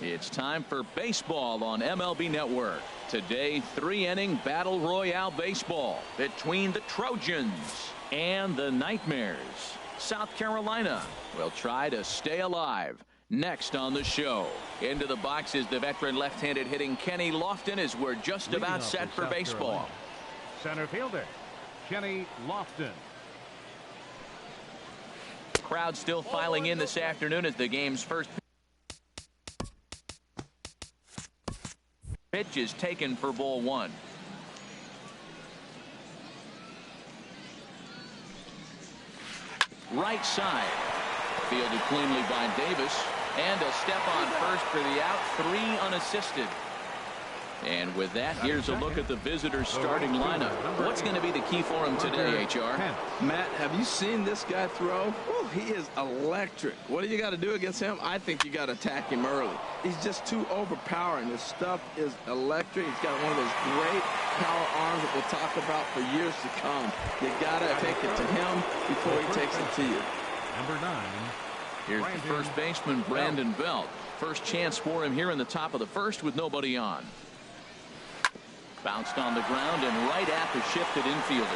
It's time for baseball on MLB Network. Today, 3-inning battle royale baseball between the Trojans and the Nightmares. South Carolina will try to stay alive. Next on the show, into the box is the veteran left-handed hitting Kenny Lofton as we're just about set for baseball. Center fielder Kenny Lofton. Crowd still filing in this afternoon as the game's first pitch is taken for ball one. Right side. Fielded cleanly by Davis. And a step on first for the out. 3 unassisted. And with that, here's a look at the visitors' starting lineup. What's going to be the key for him today, HR? Matt, have you seen this guy throw? Oh, he is electric. What do you got to do against him? I think you got to attack him early. He's just too overpowering. His stuff is electric. He's got one of those great power arms that we'll talk about for years to come. You got to take it to him before he takes it to you. Number 9. Here's the first baseman, Brandon Belt. First chance for him here in the top of the first with nobody on. Bounced on the ground and right at the shifted infielders.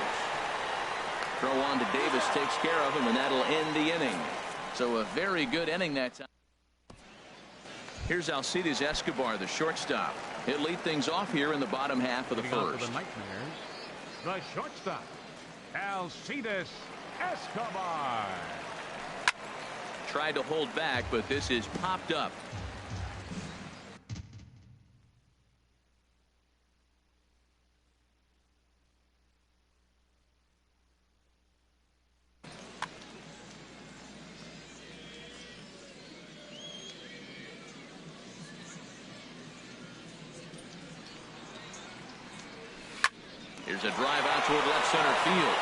Throw on to Davis takes care of him, and that'll end the inning. So a very good inning that time. Here's Alcides Escobar, the shortstop. He'll lead things off here in the bottom half of the first. The Nightmares, the shortstop, Alcides Escobar. Tried to hold back, but this is popped up. Here's a drive out toward left center field.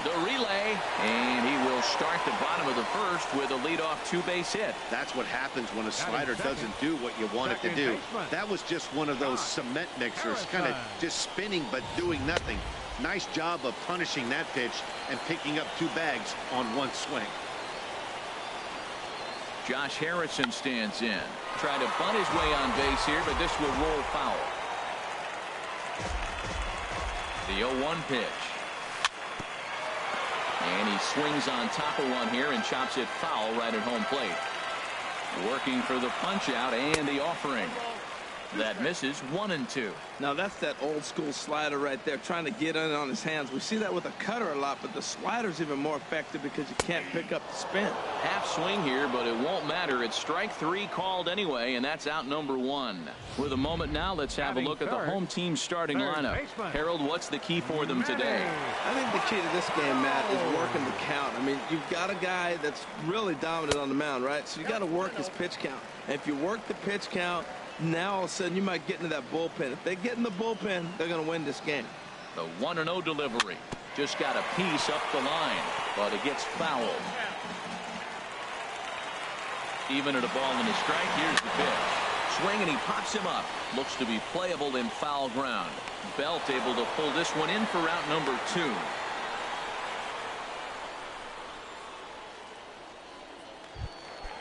The relay, and he will start the bottom of the first with a leadoff 2-base hit. That's what happens when a slider doesn't do what you want it to do. That was just one of those cement mixers, kind of just spinning but doing nothing. Nice job of punishing that pitch and picking up 2 bags on one swing. Josh Harrison stands in. Trying to bunt his way on base here, but this will roll foul. The 0-1 pitch. And he swings on top of one here and chops it foul right at home plate. Working for the punch out and the offering. That misses 1-2. Now that's that old school slider right there, trying to get in on his hands. We see that with a cutter a lot, but the slider's even more effective because you can't pick up the spin. Half swing here, but it won't matter. It's strike 3 called anyway, and that's out number 1. With a moment now, let's have a look at the home team's starting lineup. Harold, what's the key for them today? I think the key to this game, Matt, is working the count. I mean, you've got a guy that's really dominant on the mound, right? So you got to work his pitch count. And if you work the pitch count, now all of a sudden you might get into that bullpen. If they get in the bullpen, they're going to win this game. The 1-0 delivery. Just got a piece up the line, but it gets fouled. Even at a ball and a strike, here's the pitch. Swing and he pops him up. Looks to be playable in foul ground. Belt able to pull this one in for out number 2.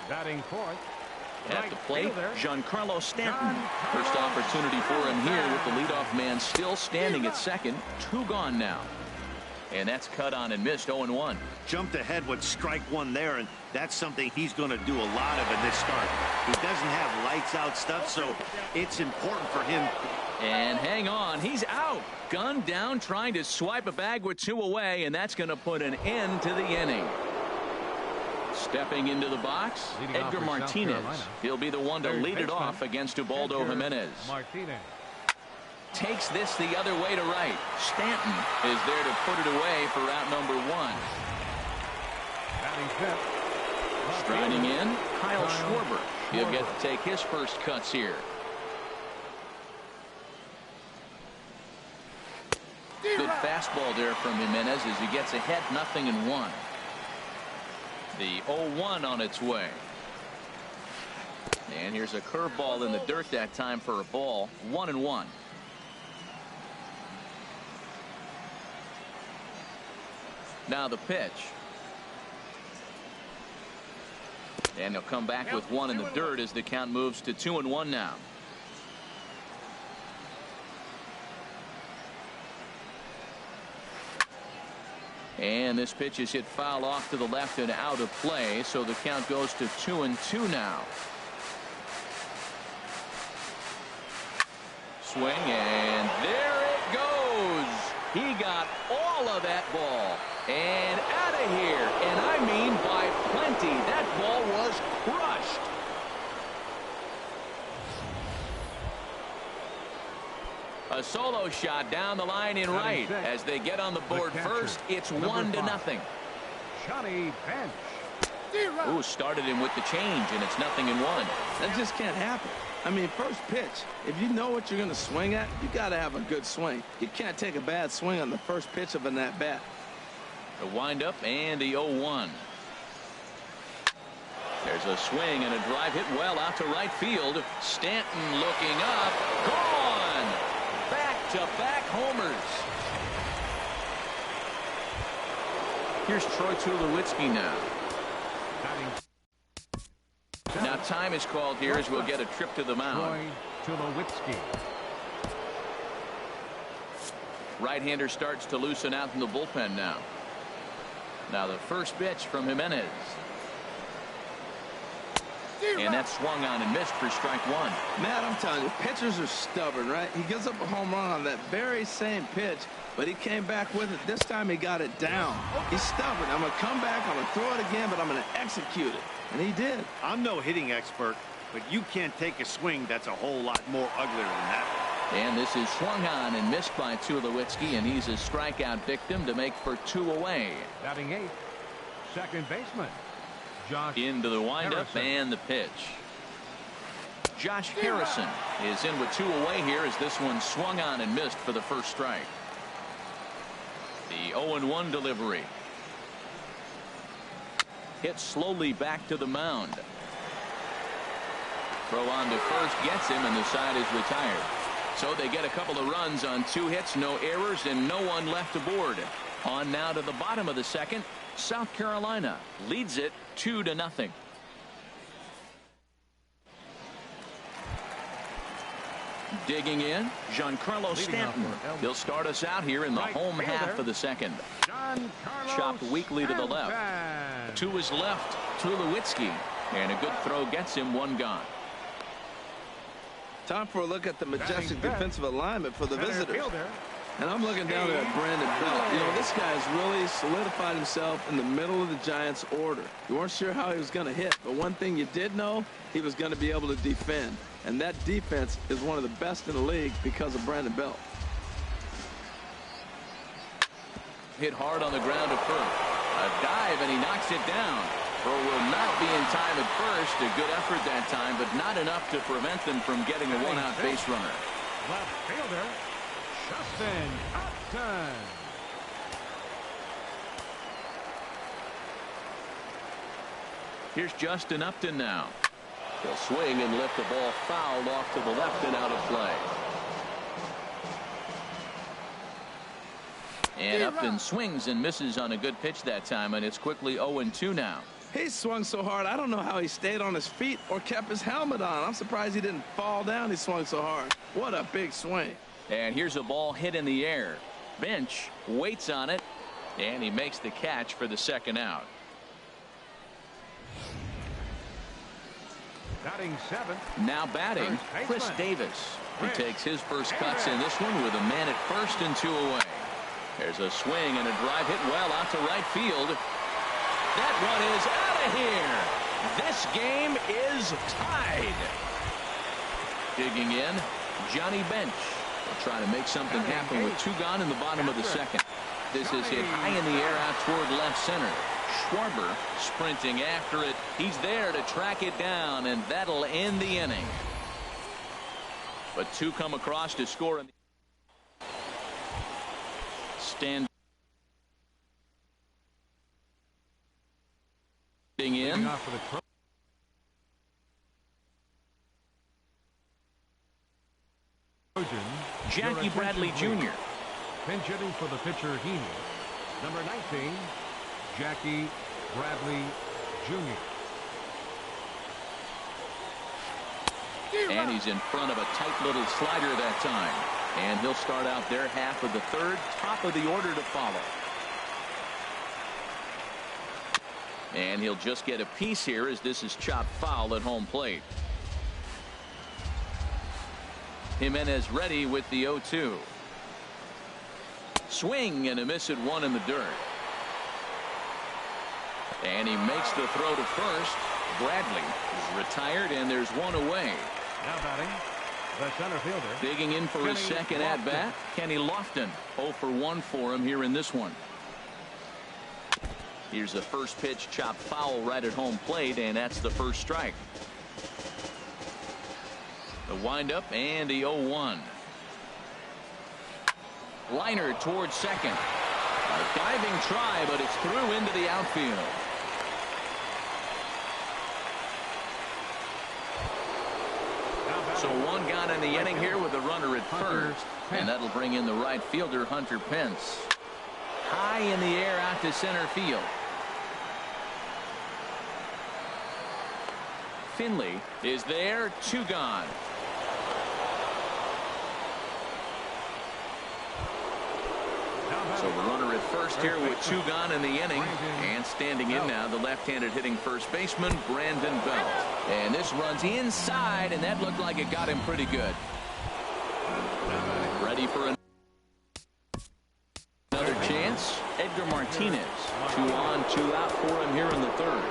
Batting fourth. At the plate, Giancarlo Stanton. First opportunity for him here with the leadoff man still standing at second. 2 gone now. And that's cut on and missed. 0-1. Jumped ahead with strike 1 there, and that's something he's going to do a lot of in this start. He doesn't have lights out stuff, so it's important for him. And hang on, he's out. Gun down, trying to swipe a bag with 2 away, and that's going to put an end to the inning. Stepping into the box, Edgar Martinez. He'll be the one to lead it off against Ubaldo Jimenez. Takes this the other way to right. Stanton is there to put it away for out number 1. Striding in, Kyle Schwarber. He'll get to take his first cuts here. Good fastball there from Jimenez as he gets ahead 0-1. The 0-1 on its way. And here's a curveball in the dirt that time for a ball. 1-1. Now the pitch. And he'll come back with one in the dirt as the count moves to 2-1 now. And this pitch is hit foul off to the left and out of play, so the count goes to 2-2 now. Swing, and there it goes. He got all of that ball and out of here, and I mean by plenty. That ball was crushed. A solo shot down the line in right. As they get on the board first, it's 1-0. Johnny Bench. Ooh, started him with the change, and it's 0-1. That just can't happen. I mean, first pitch, if you know what you're going to swing at, you got to have a good swing. You can't take a bad swing on the first pitch of an at-bat. The windup and the 0-1. There's a swing and a drive hit well out to right field. Stanton looking up. Gone! Back-to-back homers. Here's Troy Tulowitzki now. Now time is called here as we'll get a trip to the mound. Troy Tulowitzki. Right-hander starts to loosen out in the bullpen now. Now the first pitch from Jimenez. And that swung on and missed for strike one. Matt, I'm telling you, pitchers are stubborn, right? He gives up a home run on that very same pitch, but he came back with it. This time he got it down. He's stubborn. I'm going to come back, I'm going to throw it again, but I'm going to execute it. And he did. I'm no hitting expert, but you can't take a swing that's a whole lot more uglier than that. And this is swung on and missed by Tulowitzki, and he's a strikeout victim to make for 2 away. Batting 8th, second baseman Josh Into the windup Harrison. and the pitch. Josh Harrison is in with 2 away here as this one swung on and missed for the first strike. The 0-1 delivery. Hit slowly back to the mound. Throw on to first gets him, and the side is retired. So they get a couple of runs on 2 hits, no errors, and no one left aboard. On now to the bottom of the second. South Carolina leads it 2-0. Digging in, Giancarlo Stanton. He'll start us out here in the home half of the second. Chopped weakly to the left. To his left, Tulowitzki. And a good throw gets him, 1 gone. Time for a look at the majestic defensive alignment for the visitors. And I'm looking down at Brandon Belt. You know, this guy has really solidified himself in the middle of the Giants' order. You weren't sure how he was going to hit, but one thing you did know, he was going to be able to defend. And that defense is one of the best in the league because of Brandon Belt. Hit hard on the ground to first. A dive, and he knocks it down. Burrow will not be in time at first. A good effort that time, but not enough to prevent them from getting a 1-out base runner. Left fielder Justin Upton. Here's Justin Upton now. He'll swing and lift the ball foul off to the left and out of play. And Upton swings and misses on a good pitch that time, and it's quickly 0-2 now. He swung so hard, I don't know how he stayed on his feet or kept his helmet on. I'm surprised he didn't fall down. He swung so hard. What a big swing. And here's a ball hit in the air. Bench waits on it, and he makes the catch for the 2nd out. Batting 7th. Now batting, Chris Davis. He takes his first cuts in this one with a man at first and 2 away. There's a swing and a drive hit well out to right field. That one is out of here. This game is tied. Digging in, Johnny Bench. Will try to make something happen with 2 gone in the bottom of the 2nd. This is hit high in the air out toward left center. Schwarber sprinting after it. He's there to track it down, and that'll end the inning. But 2 come across to score. Standing in. Jackie Bradley Jr. Pinch hitting for the pitcher, Heaney. Number 19, Jackie Bradley Jr. And he's in front of a tight little slider that time. And he'll start out their half of the third, top of the order to follow. And he'll just get a piece here as this is chopped foul at home plate. Jimenez ready with the 0-2. Swing and a miss at one in the dirt. And he makes the throw to first. Bradley is retired and there's one away. Now batting, the center fielder. Digging in for his second at bat, Kenny Lofton. 0 for 1 for him here in this one. Here's the first pitch, chopped foul right at home plate, and that's the first strike. The windup and the 0-1. Liner towards second. A diving try, but it's through into the outfield. So one gone in the inning here with a runner at first, and that'll bring in the right fielder, Hunter Pence. High in the air out to center field. Finley is there, 2 gone. So the runner at first here with 2 gone in the inning, and standing in now the left-handed hitting first baseman Brandon Belt. And this runs inside, and that looked like it got him pretty good. Ready for another chance. Edgar Martinez, 2 on 2 out for him here in the third.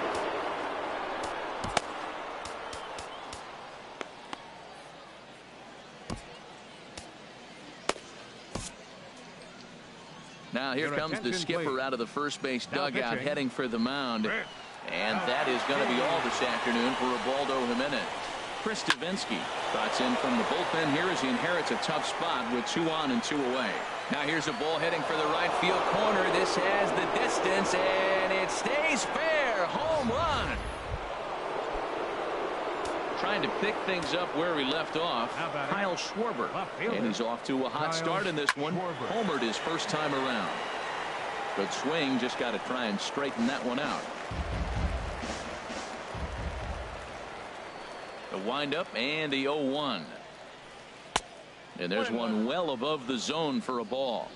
Now here comes the skipper out of the first base dugout heading for the mound. And that is going to be all this afternoon for Ubaldo Jimenez. Chris Davinsky trots in from the bullpen here as he inherits a tough spot with 2 on and 2 away. Now here's a ball heading for the right field corner. This has the distance and it stays fair. Home run. Trying to pick things up where he left off, Kyle Schwarber. And he's off to a hot start in this one. Homered his first time around. Good swing, just got to try and straighten that one out. The windup and the 0-1. And there's one well above the zone for a ball.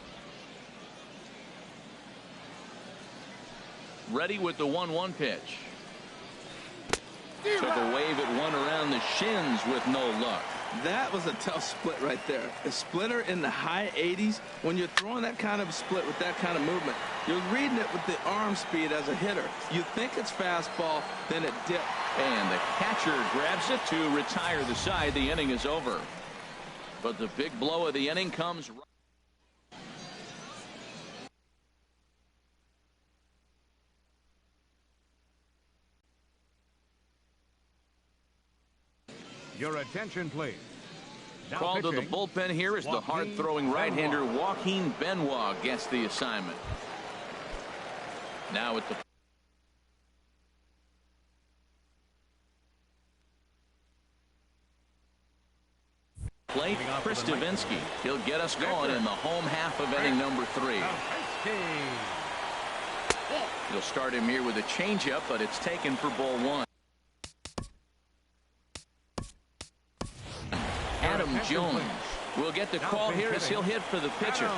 Ready with the 1-1 pitch. Took a wave at one around the shins with no luck. That was a tough split right there. A splitter in the high 80s. When you're throwing that kind of split with that kind of movement, you're reading it with the arm speed as a hitter. You think it's fastball, then it dipped. And the catcher grabs it to retire the side. The inning is over. But the big blow of the inning comes right. Your attention, please. Called to the bullpen here as the hard-throwing right-hander Joaquin Benoit gets the assignment. Now at the plate, Chris Davinsky. He'll get us going in the home half of inning number 3. He'll start him here with a changeup, but it's taken for ball 1. Adam Jones will get the call here as he'll hit for the pitcher.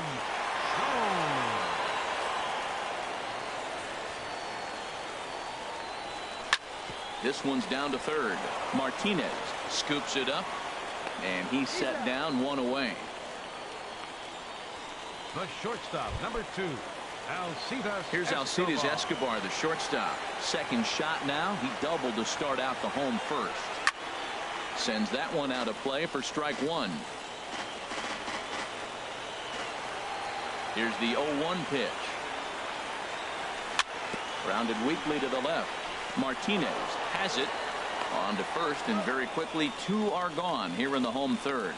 This one's down to third. Martinez scoops it up, and he's set down, 1 away. The shortstop, number 2, Alcides. Here's Alcides Escobar, the shortstop. Second shot now. He doubled to start out the home first. Sends that one out of play for strike 1. Here's the 0-1 pitch. Grounded weakly to the left. Martinez has it on to first, and very quickly 2 are gone here in the home third.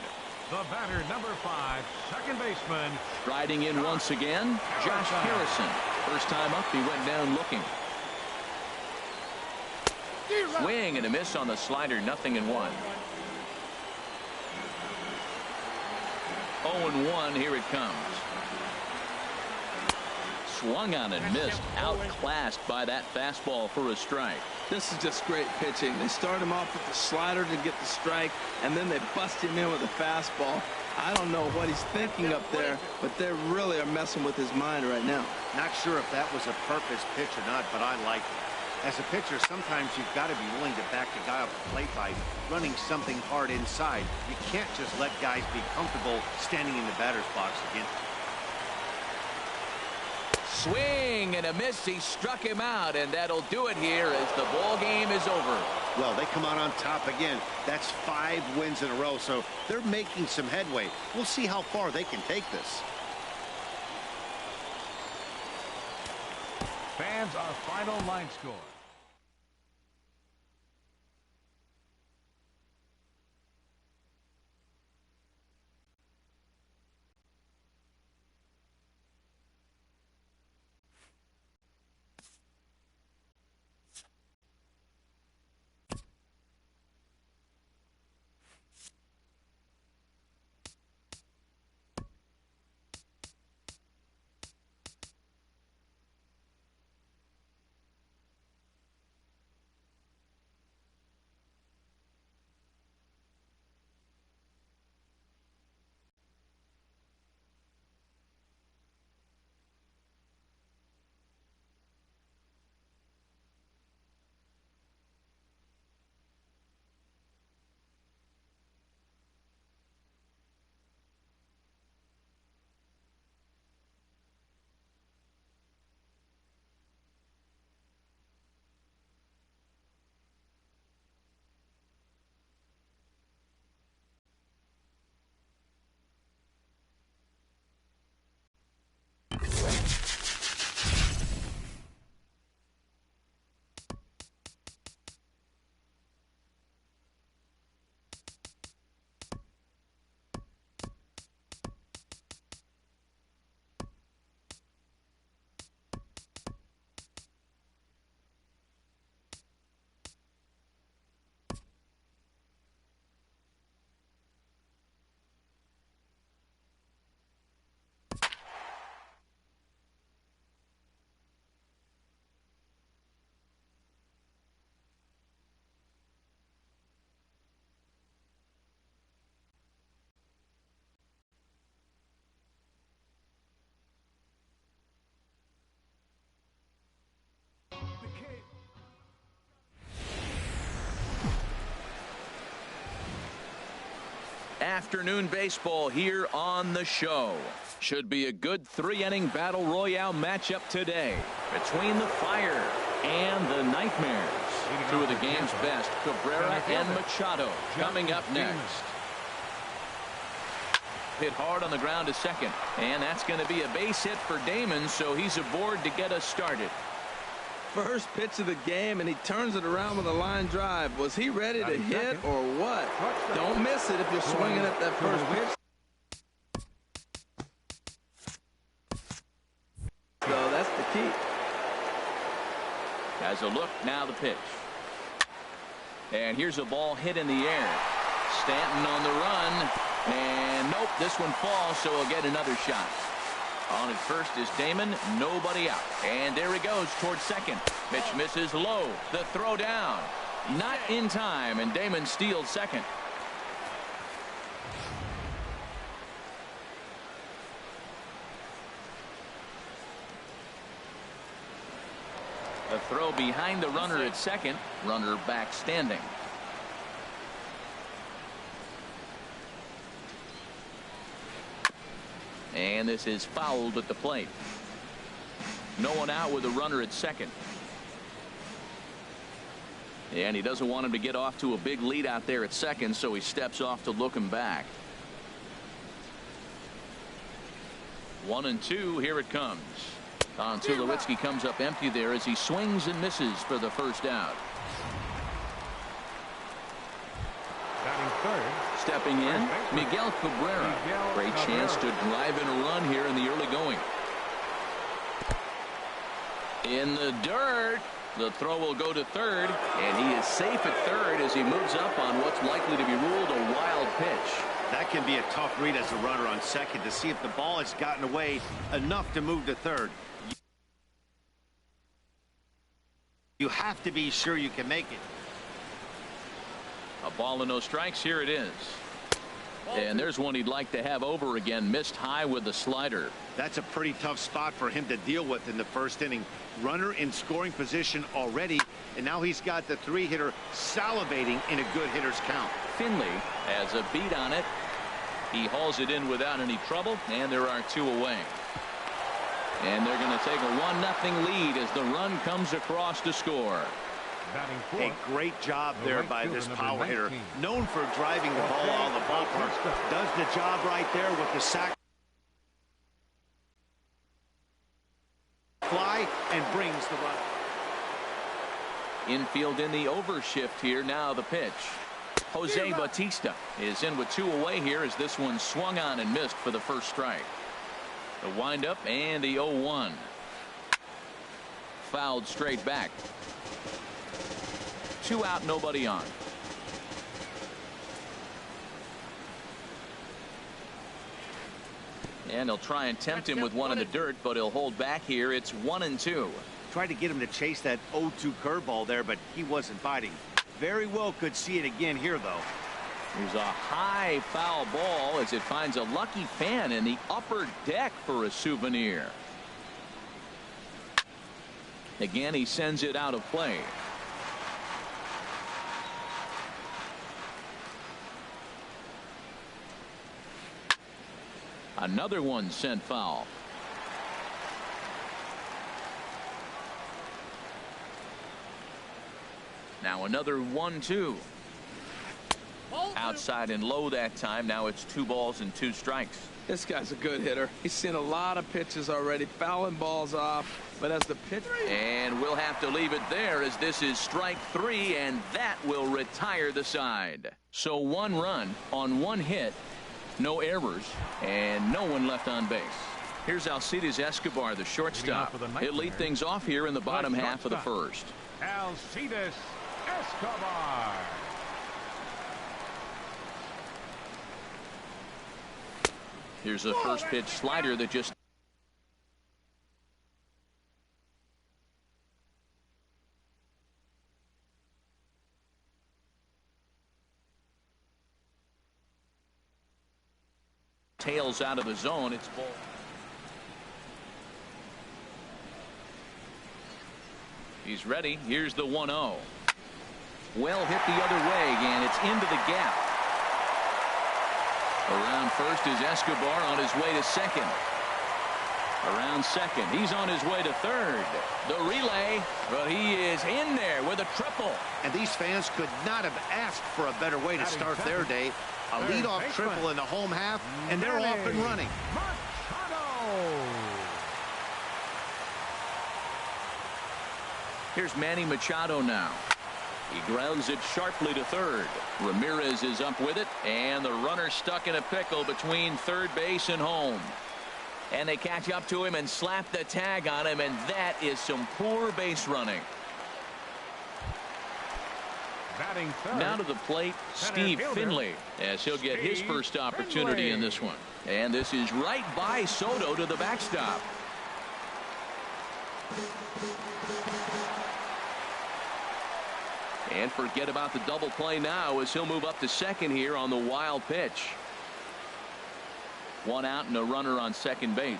The batter, number 5, second baseman. Riding in once again, Josh Harrison. First time up, he went down looking. Swing and a miss on the slider, 0-1. 0-1. Here it comes. Swung on and missed. Outclassed by that fastball for a strike. This is just great pitching. They start him off with the slider to get the strike, and then they bust him in with a fastball. I don't know what he's thinking up there, but they really are messing with his mind right now. Not sure if that was a purpose pitch or not, but I like it. As a pitcher, sometimes you've got to be willing to back the guy off the plate by running something hard inside. You can't just let guys be comfortable standing in the batter's box again. Swing and a miss. He struck him out, and that'll do it here as the ball game is over. Well, they come out on top again. That's 5 wins in a row, so they're making some headway. We'll see how far they can take this. Fans, our final line score. Afternoon baseball here on the show. Should be a good 3-inning battle royale matchup today between the Fire and the Nightmares. Two of the game's best, Cabrera and Machado, coming up next. Hit hard on the ground to second, and that's going to be a base hit for Damon, so he's aboard to get us started. First pitch of the game, and he turns it around with a line drive. Was he ready to hit or what? Don't miss it if you're swinging at that first pitch. So that's the key. Has a look, now the pitch. And here's a ball hit in the air. Stanton on the run. And nope, this one falls, so he'll get another shot. On at first is Damon, nobody out. And there he goes towards second. Pitch misses low. The throw down. Not in time, and Damon steals second. The throw behind the runner at second. Runner back standing. And this is fouled at the plate. No one out with a runner at second. And he doesn't want him to get off to a big lead out there at second, so he steps off to look him back. 1-2. Here it comes. Tulowitzki comes up empty there as he swings and misses for the first out. Batting third. Stepping in, Miguel Cabrera. Great chance to drive in a run here in the early going. In the dirt. The throw will go to third, and he is safe at third as he moves up on what's likely to be ruled a wild pitch. That can be a tough read as a runner on second to see if the ball has gotten away enough to move to third. You have to be sure you can make it. A ball and no strikes. Here it is. And there's one he'd like to have over again. Missed high with the slider. That's a pretty tough spot for him to deal with in the first inning. Runner in scoring position already, and now he's got the three-hitter salivating in a good hitter's count. Finley has a beat on it. He hauls it in without any trouble, and there are two away. And they're going to take a 1-0 lead as the run comes across to score. A great job there by this power hitter, known for driving the ball out of the ballpark. Does the job right there with the sac fly and brings the run. Infield in the overshift here. Now the pitch. Jose Bautista is in with two away here as this one swung on and missed for the first strike. The windup and the 0-1. Fouled straight back. 2 out, nobody on. And he'll try and tempt him with one in the dirt, but he'll hold back here. It's 1-2. Tried to get him to chase that 0-2 curveball there, but he wasn't biting. Very well could see it again here, though. There's a high foul ball as it finds a lucky fan in the upper deck for a souvenir. Again, he sends it out of play. Another one sent foul. Now another 1-2. Outside and low that time. Now it's 2 balls and 2 strikes. This guy's a good hitter. He's seen a lot of pitches already, fouling balls off. But as the pitch, and we'll have to leave it there as this is strike 3, and that will retire the side. So 1 run on 1 hit, no errors, and no one left on base. Here's Alcides Escobar, the shortstop. He'll lead things off here in the bottom half of the first. Alcides Escobar. Here's a first pitch slider that just tails out of the zone. It's ball. He's ready. Here's the 1-0. Well hit the other way, and it's into the gap. Around first is Escobar on his way to second. Around second, he's on his way to third. The relay, but he is in there with a triple. And these fans could not have asked for a better way to start their day. A leadoff triple in the home half, and they're off and running. Here's Manny Machado now. He grounds it sharply to third. Ramirez is up with it, and the runner stuck in a pickle between third base and home. And they catch up to him and slap the tag on him, and that is some poor base running. Now to the plate, Steve Finley, as he'll get his first opportunity in this one. And this is right by Soto to the backstop. And forget about the double play now as he'll move up to second here on the wild pitch. 1 out and a runner on second base.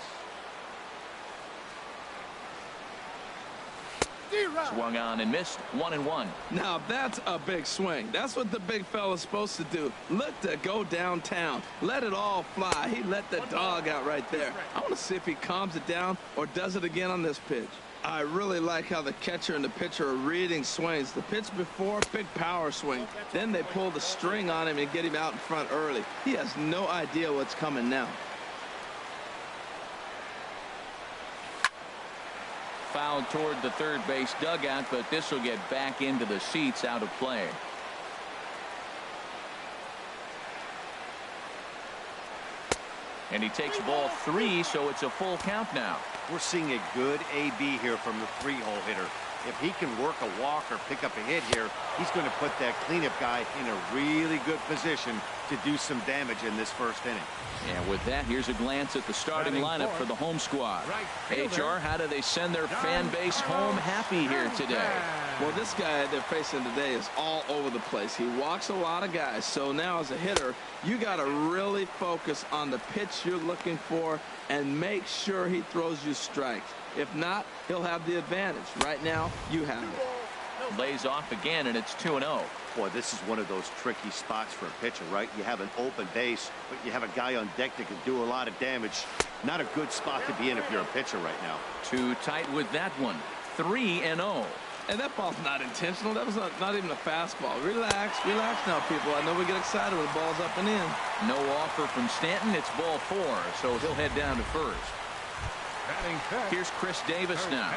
Swung on and missed. 1-1. Now that's a big swing. That's what the big fella's supposed to do. Look to go downtown. Let it all fly. He let the dog out right there. I want to see if he calms it down or does it again on this pitch. I really like how the catcher and the pitcher are reading swings. The pitch before, big power swing. Then they pull the string on him and get him out in front early. He has no idea what's coming now. Fouled toward the third base dugout, but this will get back into the seats out of play. And he takes ball 3, so it's a full count now. We're seeing a good AB here from the 3-hole hitter. If he can work a walk or pick up a hit here, he's going to put that cleanup guy in a really good position to to do some damage in this first inning. And with that, here's a glance at the starting lineup for the home squad. HR, how do they send their fan base home happy here today? Well, this guy they're facing today is all over the place. He walks a lot of guys. So now as a hitter, you got to really focus on the pitch you're looking for and make sure he throws you strikes. If not, he'll have the advantage. Right now, you have it. Lays off again, and it's 2-0. Boy, this is one of those tricky spots for a pitcher, right? You have an open base, but you have a guy on deck that can do a lot of damage. Not a good spot to be in if you're a pitcher right now. Too tight with that one. 3-0. And that ball's not intentional. That was not even a fastball. Relax now, people. I know we get excited when the ball's up and in. No offer from Stanton. It's ball 4, so he'll head down to first. Here's Chris Davis now,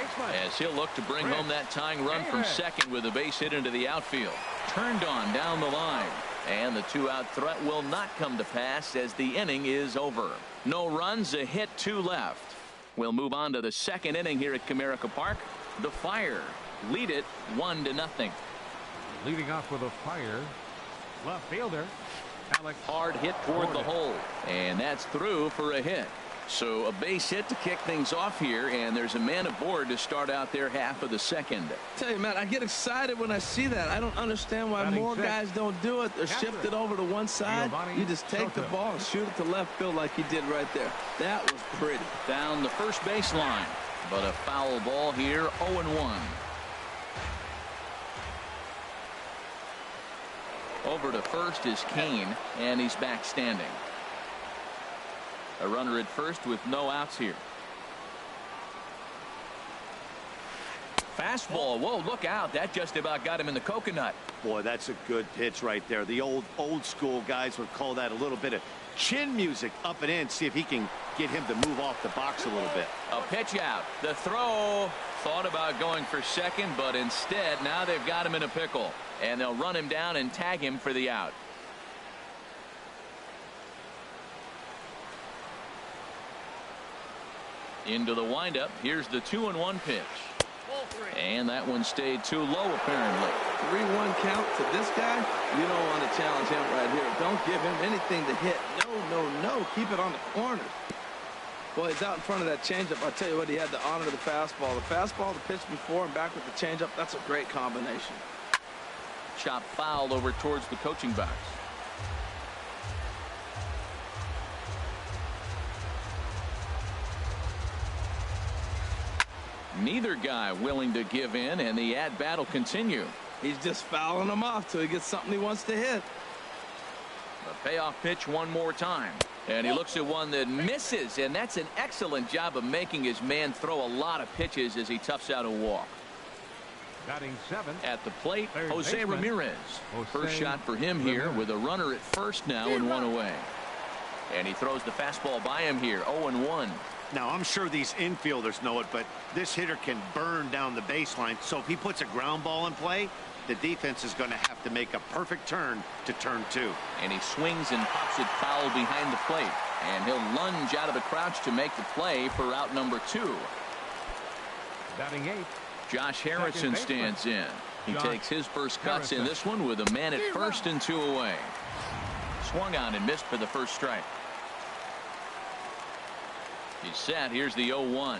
as he'll look to bring home that tying run from second with a base hit into the outfield. Turned on down the line, and the 2-out threat will not come to pass as the inning is over. No runs, a hit, 2 left. We'll move on to the second inning here at Comerica Park. The Fire lead it 1-0. Leading off with a Fire, left fielder Alex. Hard hit toward the hole, and that's through for a hit. So a base hit to kick things off here, and there's a man aboard to start out their half of the second. Tell you, Matt, I get excited when I see that. I don't understand why more guys don't do it. They're shifted over to one side. You just take the ball and shoot it to left field like he did right there. That was pretty. Down the first baseline, but a foul ball here, 0-1. Over to first is Kane, and he's back standing. A runner at first with no outs here. Fastball. Whoa, look out. That just about got him in the coconut. Boy, that's a good pitch right there. The old school guys would call that a little bit of chin music up and in. See if he can get him to move off the box a little bit. A pitch out. The throw. Thought about going for second, but instead now they've got him in a pickle. And they'll run him down and tag him for the out. Into the windup. Here's the 2-1 pitch. And that one stayed too low, apparently. 3-1 count to this guy. You don't want to challenge him right here. Don't give him anything to hit. No. Keep it on the corner. Well, he's out in front of that changeup. I'll tell you what, he had to honor the fastball. The fastball, the pitch before and back with the changeup. That's a great combination. Chop fouled over towards the coaching box. Neither guy willing to give in, and the at-bat will continue. He's just fouling him off till he gets something he wants to hit. The payoff pitch one more time. And he looks at one that misses, and that's an excellent job of making his man throw a lot of pitches as he toughs out a walk. Batting 7. At the plate, Jose Ramirez. First shot for him here with a runner at first now and one away. And he throws the fastball by him here, 0-1. Now, I'm sure these infielders know it, but this hitter can burn down the baseline. So if he puts a ground ball in play, the defense is going to have to make a perfect turn to turn 2. And he swings and pops it foul behind the plate. And he'll lunge out of the crouch to make the play for out number 2. Batting 8. Josh Harrison stands in. He takes his first cuts in this one with a man at first and 2 away. Swung on and missed for the first strike. He's set. Here's the 0-1.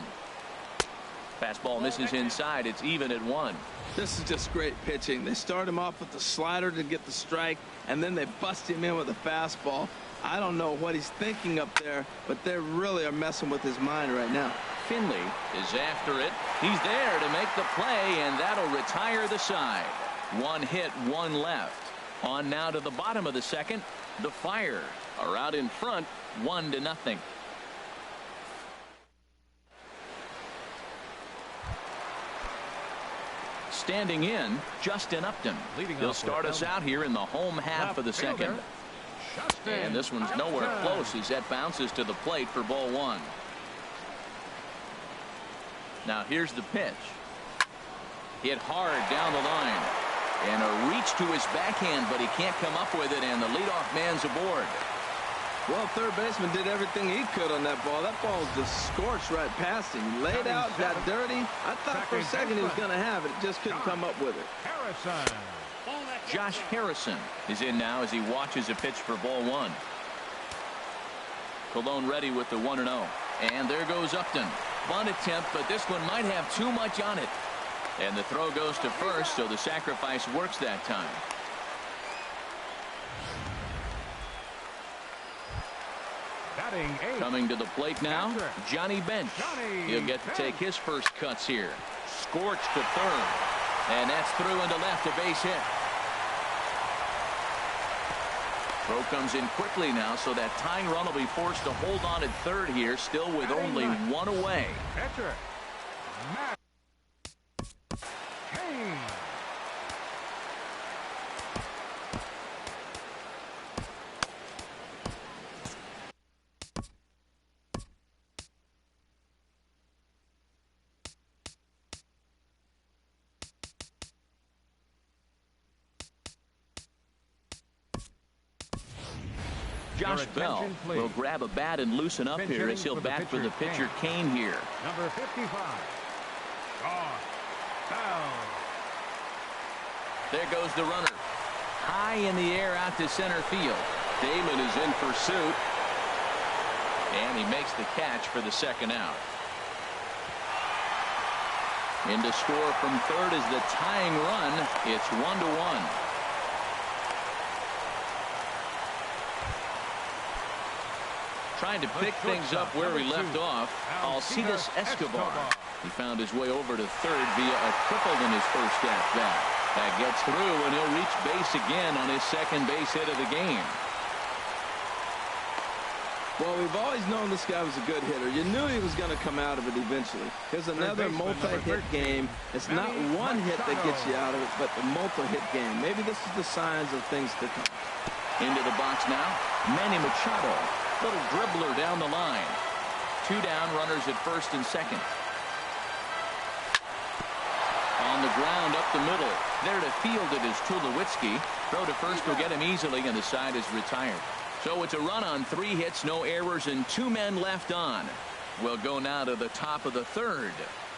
Fastball misses inside. It's even at 1. This is just great pitching. They start him off with the slider to get the strike, and then they bust him in with a fastball. I don't know what he's thinking up there, but they really are messing with his mind right now. Finley is after it. He's there to make the play, and that'll retire the side. 1 hit, 1 left. On now to the bottom of the second. The Fire are out in front, 1-0. Standing in, Justin Upton. He'll start us out here in the home half of the second. And this one's nowhere close as that bounces to the plate for ball 1. Now here's the pitch. Hit hard down the line. And a reach to his backhand, but he can't come up with it, and the leadoff man's aboard. Well, third baseman did everything he could on that ball. That ball was just scorched right past him. He laid out, got dirty. I thought for a second he was going to have it. Just couldn't come up with it. Harrison. Josh Harrison is in now as he watches a pitch for ball one. Cologne ready with the 1-0. And there goes Upton. Bunt attempt, but this one might have too much on it. And the throw goes to first, so the sacrifice works that time. Coming to the plate now, Johnny Bench. He'll get to take his first cuts here. Scorched to third. And that's through into left, a base hit. Throw comes in quickly now, so that tying run will be forced to hold on at third here, still with only one away. Catcher, Matt Kane. Josh Bell will grab a bat and loosen up here as he'll bat for the pitcher Kane here. Number 55. Josh Bell. There goes the runner. High in the air out to center field. Damon is in pursuit. And he makes the catch for the second out. In to score from third is the tying run. It's 1-1. Trying to pick things up where we left off, Alcides Escobar. He found his way over to third via a triple in his first at-bat. That gets through, and he'll reach base again on his second base hit of the game. Well, we've always known this guy was a good hitter. You knew he was going to come out of it eventually. Here's another multi-hit game. It's not one hit that gets you out of it, but the multi-hit game. Maybe this is the signs of things to come. Into the box now, Manny Machado. Little dribbler down the line. 2 down, runners at first and second. On the ground up the middle. There to field it is Tulowitzki. Throw to first will get him easily, and the side is retired. So it's a run on 3 hits, no errors, and 2 men left on. We'll go now to the top of the third.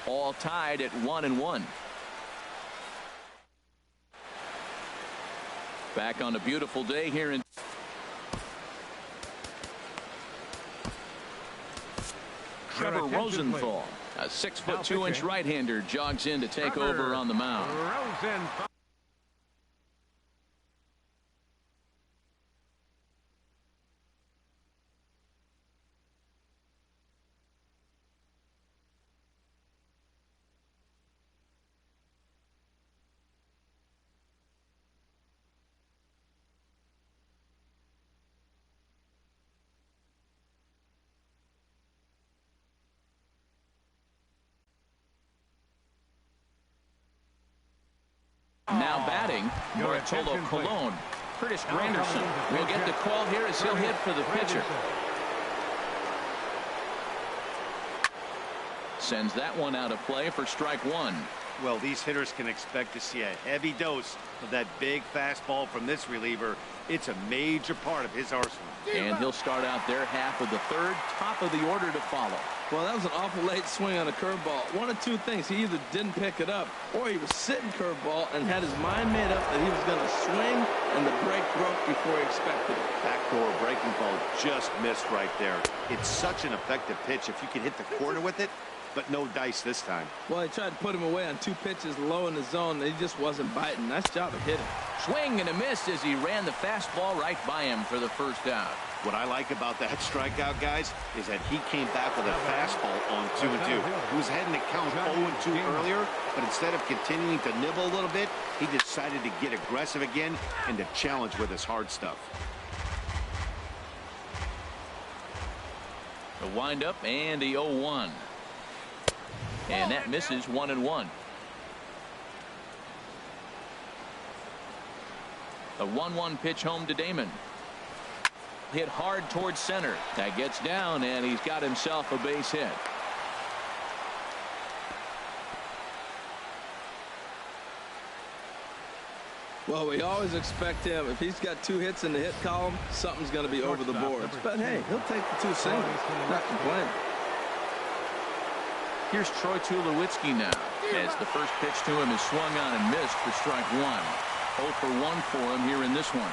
All tied at 1-1. Back on a beautiful day here in Trevor Rosenthal, a 6'2" right-hander, jogs in to take over on the mound. Now batting, Bartolo Colon. Curtis Granderson will get the call here as he'll hit for the pitcher. Sends that one out of play for strike one. Well, these hitters can expect to see a heavy dose of that big fastball from this reliever. It's a major part of his arsenal. And he'll start out their half of the third, top of the order to follow. Well, that was an awful late swing on a curveball. One of 2 things. He either didn't pick it up or he was sitting curveball and had his mind made up that he was going to swing, and the break broke before he expected it. Backdoor breaking ball just missed right there. It's such an effective pitch if you can hit the corner with it, but no dice this time. Well, he tried to put him away on 2 pitches low in the zone, and he just wasn't biting. Nice job of hitting. Swing and a miss as he ran the fastball right by him for the first out. What I like about that strikeout, guys, is that he came back with a fastball on 2-2. He was heading to count 0-2 earlier, but instead of continuing to nibble a little bit, he decided to get aggressive again and to challenge with his hard stuff. The windup and the 0-1. And that misses 1-1. The 1-1 pitch home to Damon. Hit hard towards center. That gets down, and he's got himself a base hit. Well, we always expect him. If he's got 2 hits in the hit column, something's going to be over the boards. But hey, he'll take the 2 singles. Not complaining. Here's Troy Tulowitzki now, as the first pitch to him is swung on and missed for strike one. 0 for 1 for him here in this one.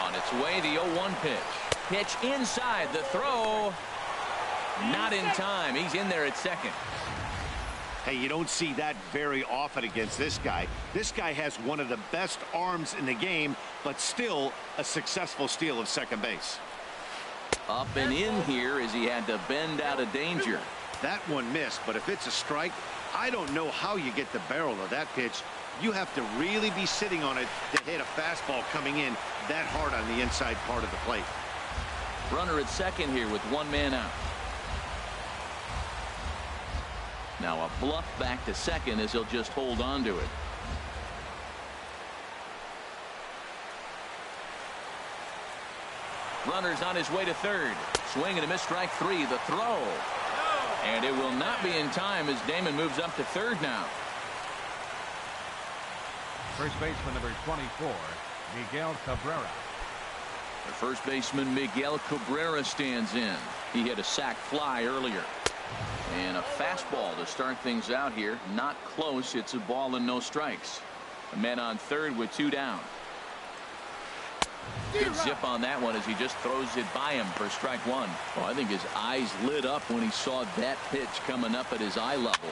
On its way, the 0-1 pitch. Pitch inside. The throw. Not in time. He's in there at second. Hey, you don't see that very often against this guy. This guy has one of the best arms in the game, but still a successful steal of second base. Up and in here as he had to bend out of danger. That one missed, but if it's a strike, I don't know how you get the barrel of that pitch. You have to really be sitting on it to hit a fastball coming in that hard on the inside part of the plate. Runner at second here with 1 man out. Now a bluff back to second as he'll just hold on to it. Runner's on his way to third. Swing and a miss, strike 3. The throw. And it will not be in time as Damon moves up to third now. First baseman number 24, Miguel Cabrera. The first baseman Miguel Cabrera stands in. He hit a sac fly earlier. And a fastball to start things out here. Not close. It's a ball and no strikes. A man on third with 2 down. Good zip on that one as he just throws it by him for strike 1. Well, I think his eyes lit up when he saw that pitch coming up at his eye level.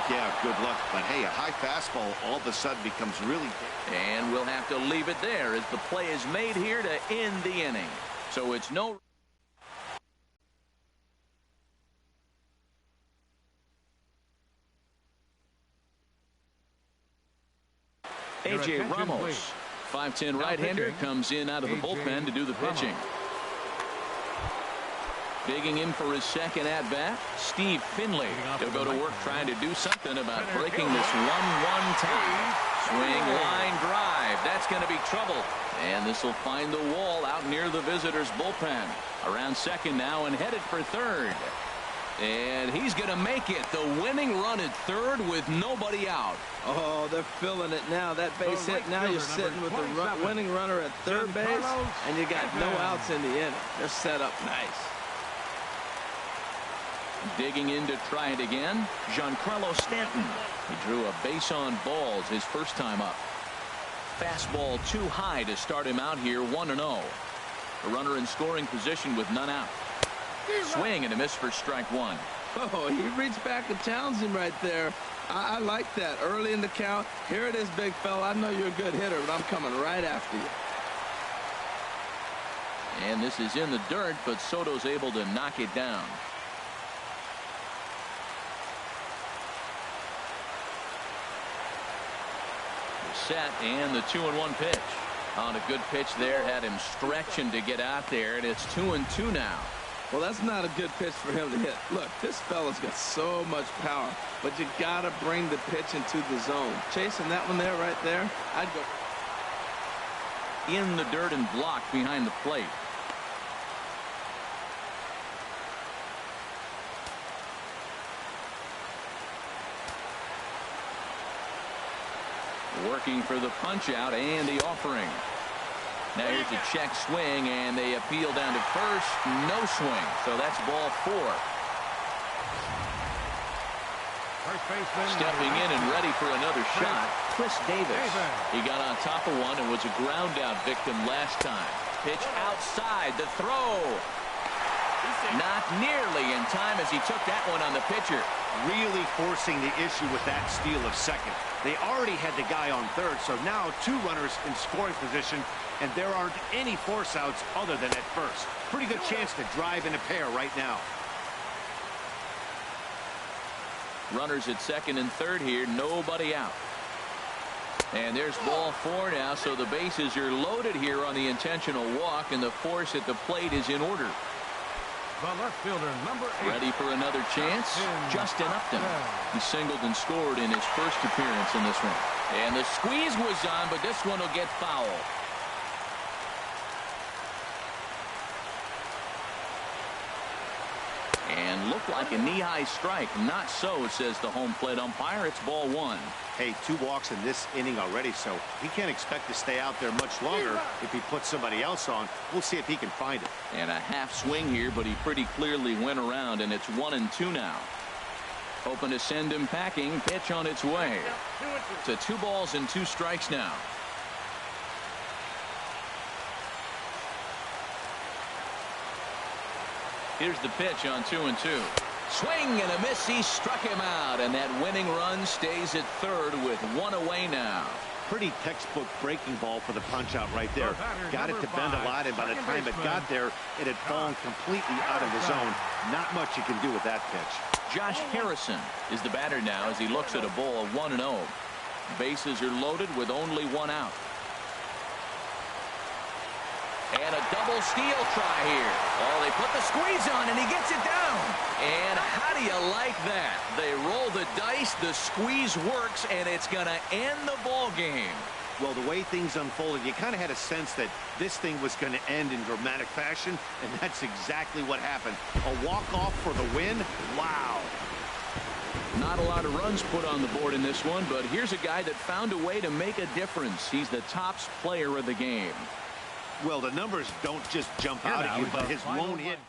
Yeah, good luck. But hey, a high fastball all of a sudden becomes really big. And we'll have to leave it there as the play is made here to end the inning. So it's no. A.J. Ramos, 5'10" right-hander, comes in out of the bullpen to do the pitching. Digging in for his second at-bat, Steve Finley. He'll go to work trying to do something about breaking this 1-1 tie. Swing, line drive. That's going to be trouble. And this will find the wall out near the visitors' bullpen. Around second now and headed for third. And he's going to make it. The winning run at third with nobody out. Oh, they're feeling it now. That base hit. Now you're sitting with the winning runner at third base, and you got no outs in the inning. They're set up nice. Digging in to try it again, Giancarlo Stanton. He drew a base on balls his first time up. Fastball too high to start him out here, 1-0. A runner in scoring position with none out. Swing and a miss for strike 1. Oh, he reached back and challenged him right there. I like that. Early in the count. Here it is, big fella. I know you're a good hitter, but I'm coming right after you. And this is in the dirt, but Soto's able to knock it down. Set and the 2-1 pitch. On a good pitch there, had him stretching to get out there, and it's 2-2 now. Well, that's not a good pitch for him to hit. Look, this fella's got so much power, but you got to bring the pitch into the zone. Chasing that one there, right there, I'd go in the dirt and blocked behind the plate. Working for the punch out and the offering. Now here's a check swing, and they appeal down to first. No swing, so that's ball 4. First baseman stepping in and ready for another shot, Chris Davis. He got on top of one and was a ground out victim last time. Pitch outside, the throw. Not nearly in time as he took that one on the pitcher. Really forcing the issue with that steal of second. They already had the guy on third, so now 2 runners in scoring position, and there aren't any force outs other than at first. Pretty good chance to drive in a pair right now. Runners at second and third here, nobody out. And there's ball 4 now, so the bases are loaded here on the intentional walk, and the force at the plate is in order. The left fielder, number 8. Ready for another chance? Justin Upton. He singled and scored in his first appearance in this one. And the squeeze was on, but this one will get foul. And looked like a knee-high strike. Not so, says the home plate umpire. It's ball 1. Hey, 2 walks in this inning already, so he can't expect to stay out there much longer if he puts somebody else on. We'll see if he can find it. And a half swing here, but he pretty clearly went around, and it's 1-2 now. Hoping to send him packing. Pitch on its way. To 2 balls and 2 strikes now. Here's the pitch on 2-2. Swing and a miss. He struck him out, and that winning run stays at third with one away now. Pretty textbook breaking ball for the punch out right there. Got it to bend a lot, and by the time it got there, it had fallen completely out of the zone. Not much you can do with that pitch. Josh Harrison is the batter now as he looks at a ball of 1-0. Bases are loaded with only one out. And a double steal try here. Oh, they put the squeeze on, and he gets it down. And how do you like that? They roll the dice, the squeeze works, and it's going to end the ball game. Well, the way things unfolded, you kind of had a sense that this thing was going to end in dramatic fashion, and that's exactly what happened. A walk-off for the win? Wow. Not a lot of runs put on the board in this one, but here's a guy that found a way to make a difference. He's the tops player of the game. Well, the numbers don't just jump out at you, but his lone hit.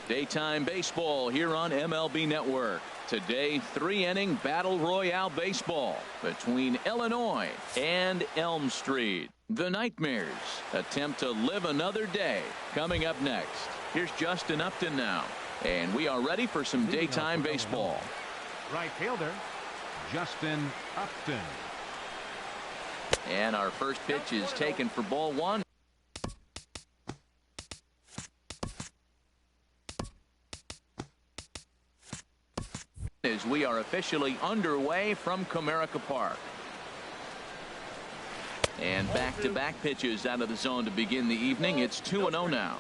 Daytime baseball here on MLB Network. Today, 3-inning battle royale baseball between Illinois and Elm Street. The Nightmares attempt to live another day. Coming up next, here's Justin Upton now. And we are ready for some daytime baseball. Right fielder, Justin Upton. And our first pitch is taken for ball one. As we are officially underway from Comerica Park. And back-to-back pitches out of the zone to begin the evening. It's 2-0 now.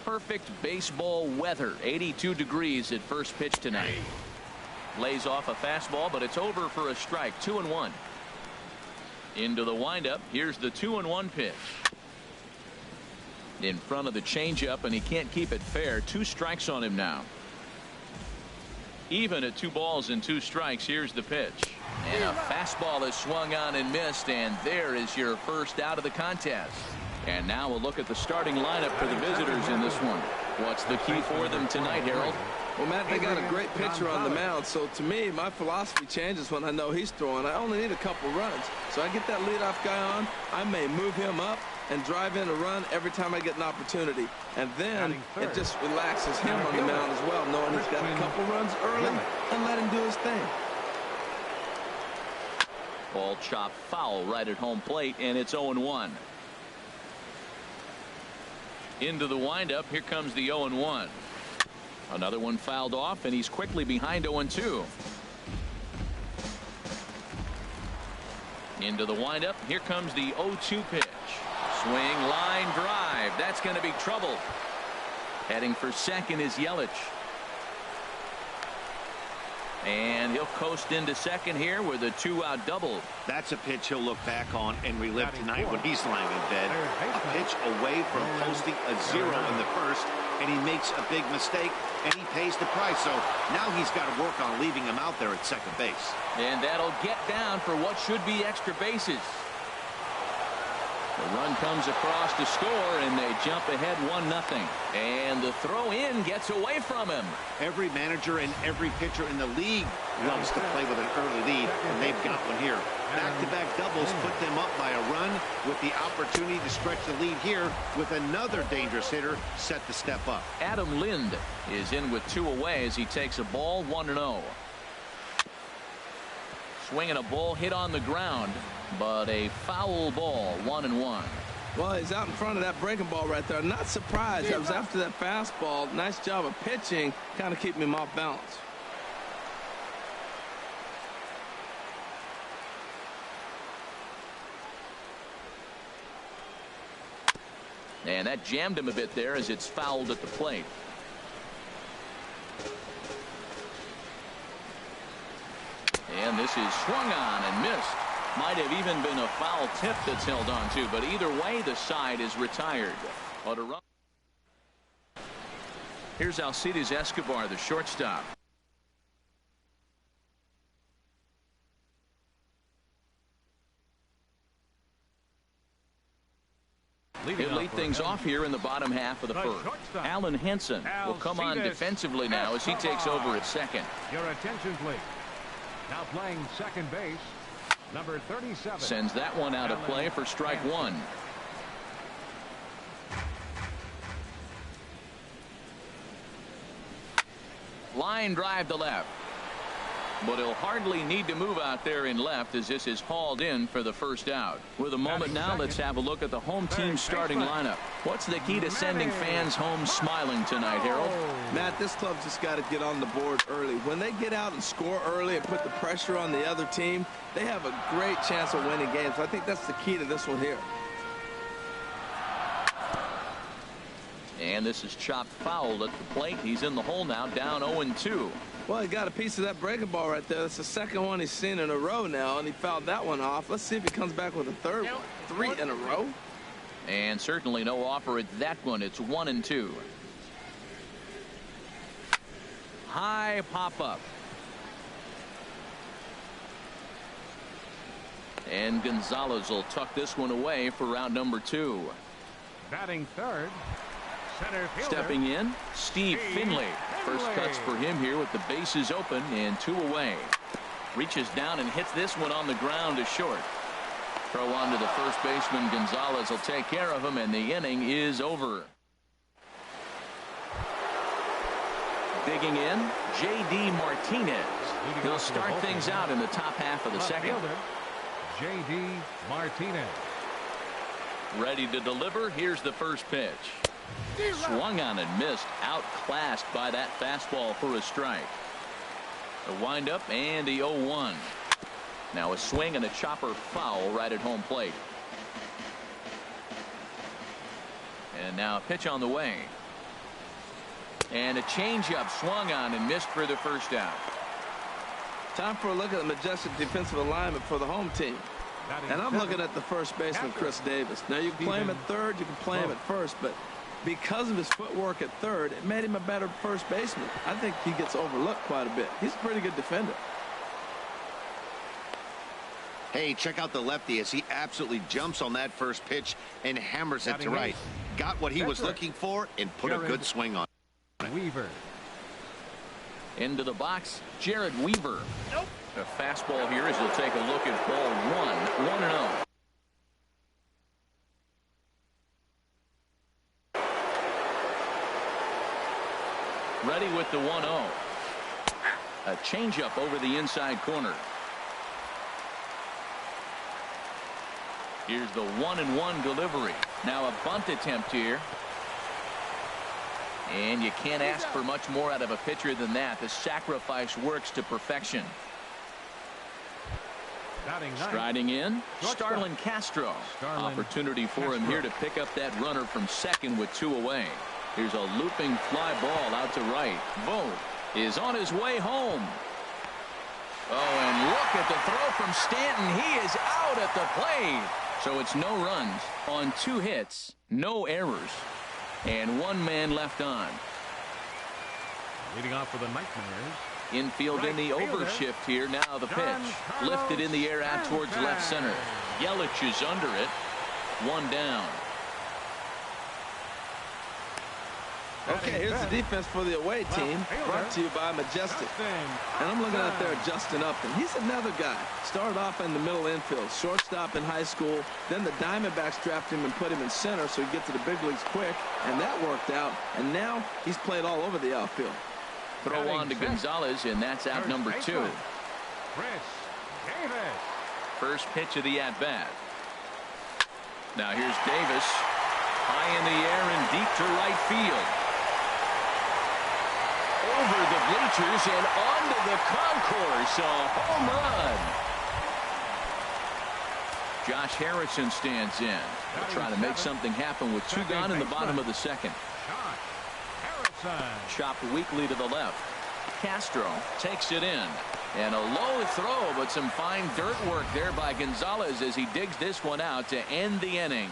Perfect baseball weather. 82 degrees at first pitch tonight. Lays off a fastball, but it's over for a strike. 2-1. Into the windup. Here's the 2-1 pitch. In front of the changeup, and he can't keep it fair. 2 strikes on him now. Even at 2 balls and 2 strikes. Here's the pitch. And a fastball is swung on and missed, and there is your first out of the contest. And now we'll look at the starting lineup for the visitors in this one. What's the key for them tonight, Harold? Well, Matt, they got a great pitcher on the mound, so to me, my philosophy changes when I know he's throwing. I only need a couple runs. So I get that leadoff guy on, I may move him up and drive in a run every time I get an opportunity. And then it just relaxes him on the mound as well, knowing he's got a couple runs early and let him do his thing. Ball chopped foul right at home plate, and it's 0-1. Into the windup, here comes the 0-1. Another one fouled off, and he's quickly behind 0-2. Into the windup, here comes the 0-2 pitch. Swing, line drive. That's going to be trouble. Heading for second is Yelich. And he'll coast into second here with a 2-out double. That's a pitch he'll look back on and relive tonight when he's lying in bed. A pitch away from posting a 0 in the first, and he makes a big mistake, and he pays the price. So now he's got to work on leaving him out there at second base. And that'll get down for what should be extra bases. The run comes across to score, and they jump ahead 1-0. And the throw in gets away from him. Every manager and every pitcher in the league loves to play with an early lead, and they've got one here. Back-to-back doubles put them up by a run with the opportunity to stretch the lead here with another dangerous hitter set to step up. Adam Lind is in with 2 away as he takes a ball 1-0. Swinging a ball hit on the ground, but a foul ball, 1-1. Well, he's out in front of that breaking ball right there. Not surprised. I was after that fastball. Nice job of pitching, kind of keeping him off balance. And that jammed him a bit there as it's fouled at the plate. And this is swung on and missed. Might have even been a foul tip that's held on to, but either way, the side is retired. But a run. Here's Alcides Escobar, the shortstop. He'll lead things off here in the bottom half of the first. Alan Henson will come on defensively now as he takes over at second. Your attention, please. Now playing second base, number 37. Sends that one out of play for strike 1. Line drive to left. But he'll hardly need to move out there in left as this is hauled in for the first out. With a moment now, let's have a look at the home team starting lineup. What's the key to sending fans home smiling tonight, Harold? Matt, this club's just got to get on the board early. When they get out and score early and put the pressure on the other team, they have a great chance of winning games. I think that's the key to this one here. And this is chopped foul at the plate. He's in the hole now, down 0-2. Well, he got a piece of that breaking ball right there. That's the second one he's seen in a row now, and he fouled that one off. Let's see if he comes back with a third one. 3 in a row. And certainly no offer at that one. It's 1-2. High pop up. And Gonzalez will tuck this one away for round number 2. Batting third. Stepping in, Steve Finley. First cuts for him here with the bases open and 2 away. Reaches down and hits this one on the ground to short. Throw on to the first baseman. Gonzalez will take care of him, and the inning is over. Digging in, J.D. Martinez. He'll start things out in the top half of the second. J.D. Martinez. Ready to deliver. Here's the first pitch. Swung on and missed. Outclassed by that fastball for a strike. A windup and the 0-1. Now a swing and a chopper foul right at home plate. And now a pitch on the way. And a changeup swung on and missed for the first out. Time for a look at the majestic defensive alignment for the home team. And I'm looking at the first baseman, Chris Davis. Now, you can play him at third, you can play him at first, but because of his footwork at third, it made him a better first baseman. I think he gets overlooked quite a bit. He's a pretty good defender. Hey, check out the lefty as he absolutely jumps on that first pitch and hammers it to right. Got what he was looking for and put a good swing on it. Weaver. Into the box, Jared Weaver. Nope. A fastball here as he'll take a look at ball 1. 1-0. Ready with the 1-0. A changeup over the inside corner. Here's the 1-1 delivery. Now a bunt attempt here. And you can't ask for much more out of a pitcher than that. The sacrifice works to perfection. Striding in, Starlin Castro. Opportunity for him here to pick up that runner from second with 2 away. Here's a looping fly ball out to right. Vogt is on his way home. Oh, and look at the throw from Stanton. He is out at the plate. So it's no runs on 2 hits, no errors, and 1 man left on. Leading off for the Nightmares. Infield in the overshift here. Now the pitch. Lifted in the air out towards left center. Yelich is under it. 1 down. Okay, here's the defense for the away team, brought to you by Majestic. And I'm looking out there at Justin Upton. He's another guy. Started off in the middle infield, shortstop in high school. Then the Diamondbacks drafted him and put him in center so he'd get to the big leagues quick. And that worked out. And now he's played all over the outfield. Throw on to Gonzalez, and that's out number 2. First pitch of the at-bat. Now here's Davis. High in the air and deep to right field. Over the bleachers and onto the concourse. A home run. Josh Harrison stands in. They'll try to make something happen with 2 gone in the bottom of the second. Chopped weakly to the left. Castro takes it in. And a low throw, but some fine dirt work there by Gonzalez as he digs this one out to end the inning.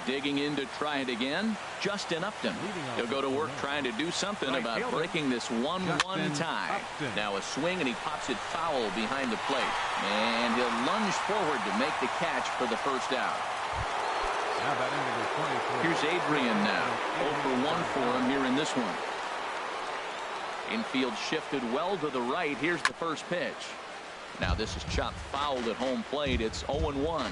Digging in to try it again, Justin Upton. He'll go to work trying to do something about breaking this 1-1 tie. Now a swing, and he pops it foul behind the plate. And he'll lunge forward to make the catch for the first out. Here's Adrian now. 0 for 1 for him here in this one. Infield shifted well to the right. Here's the first pitch. Now this is chopped foul at home plate. It's 0-1.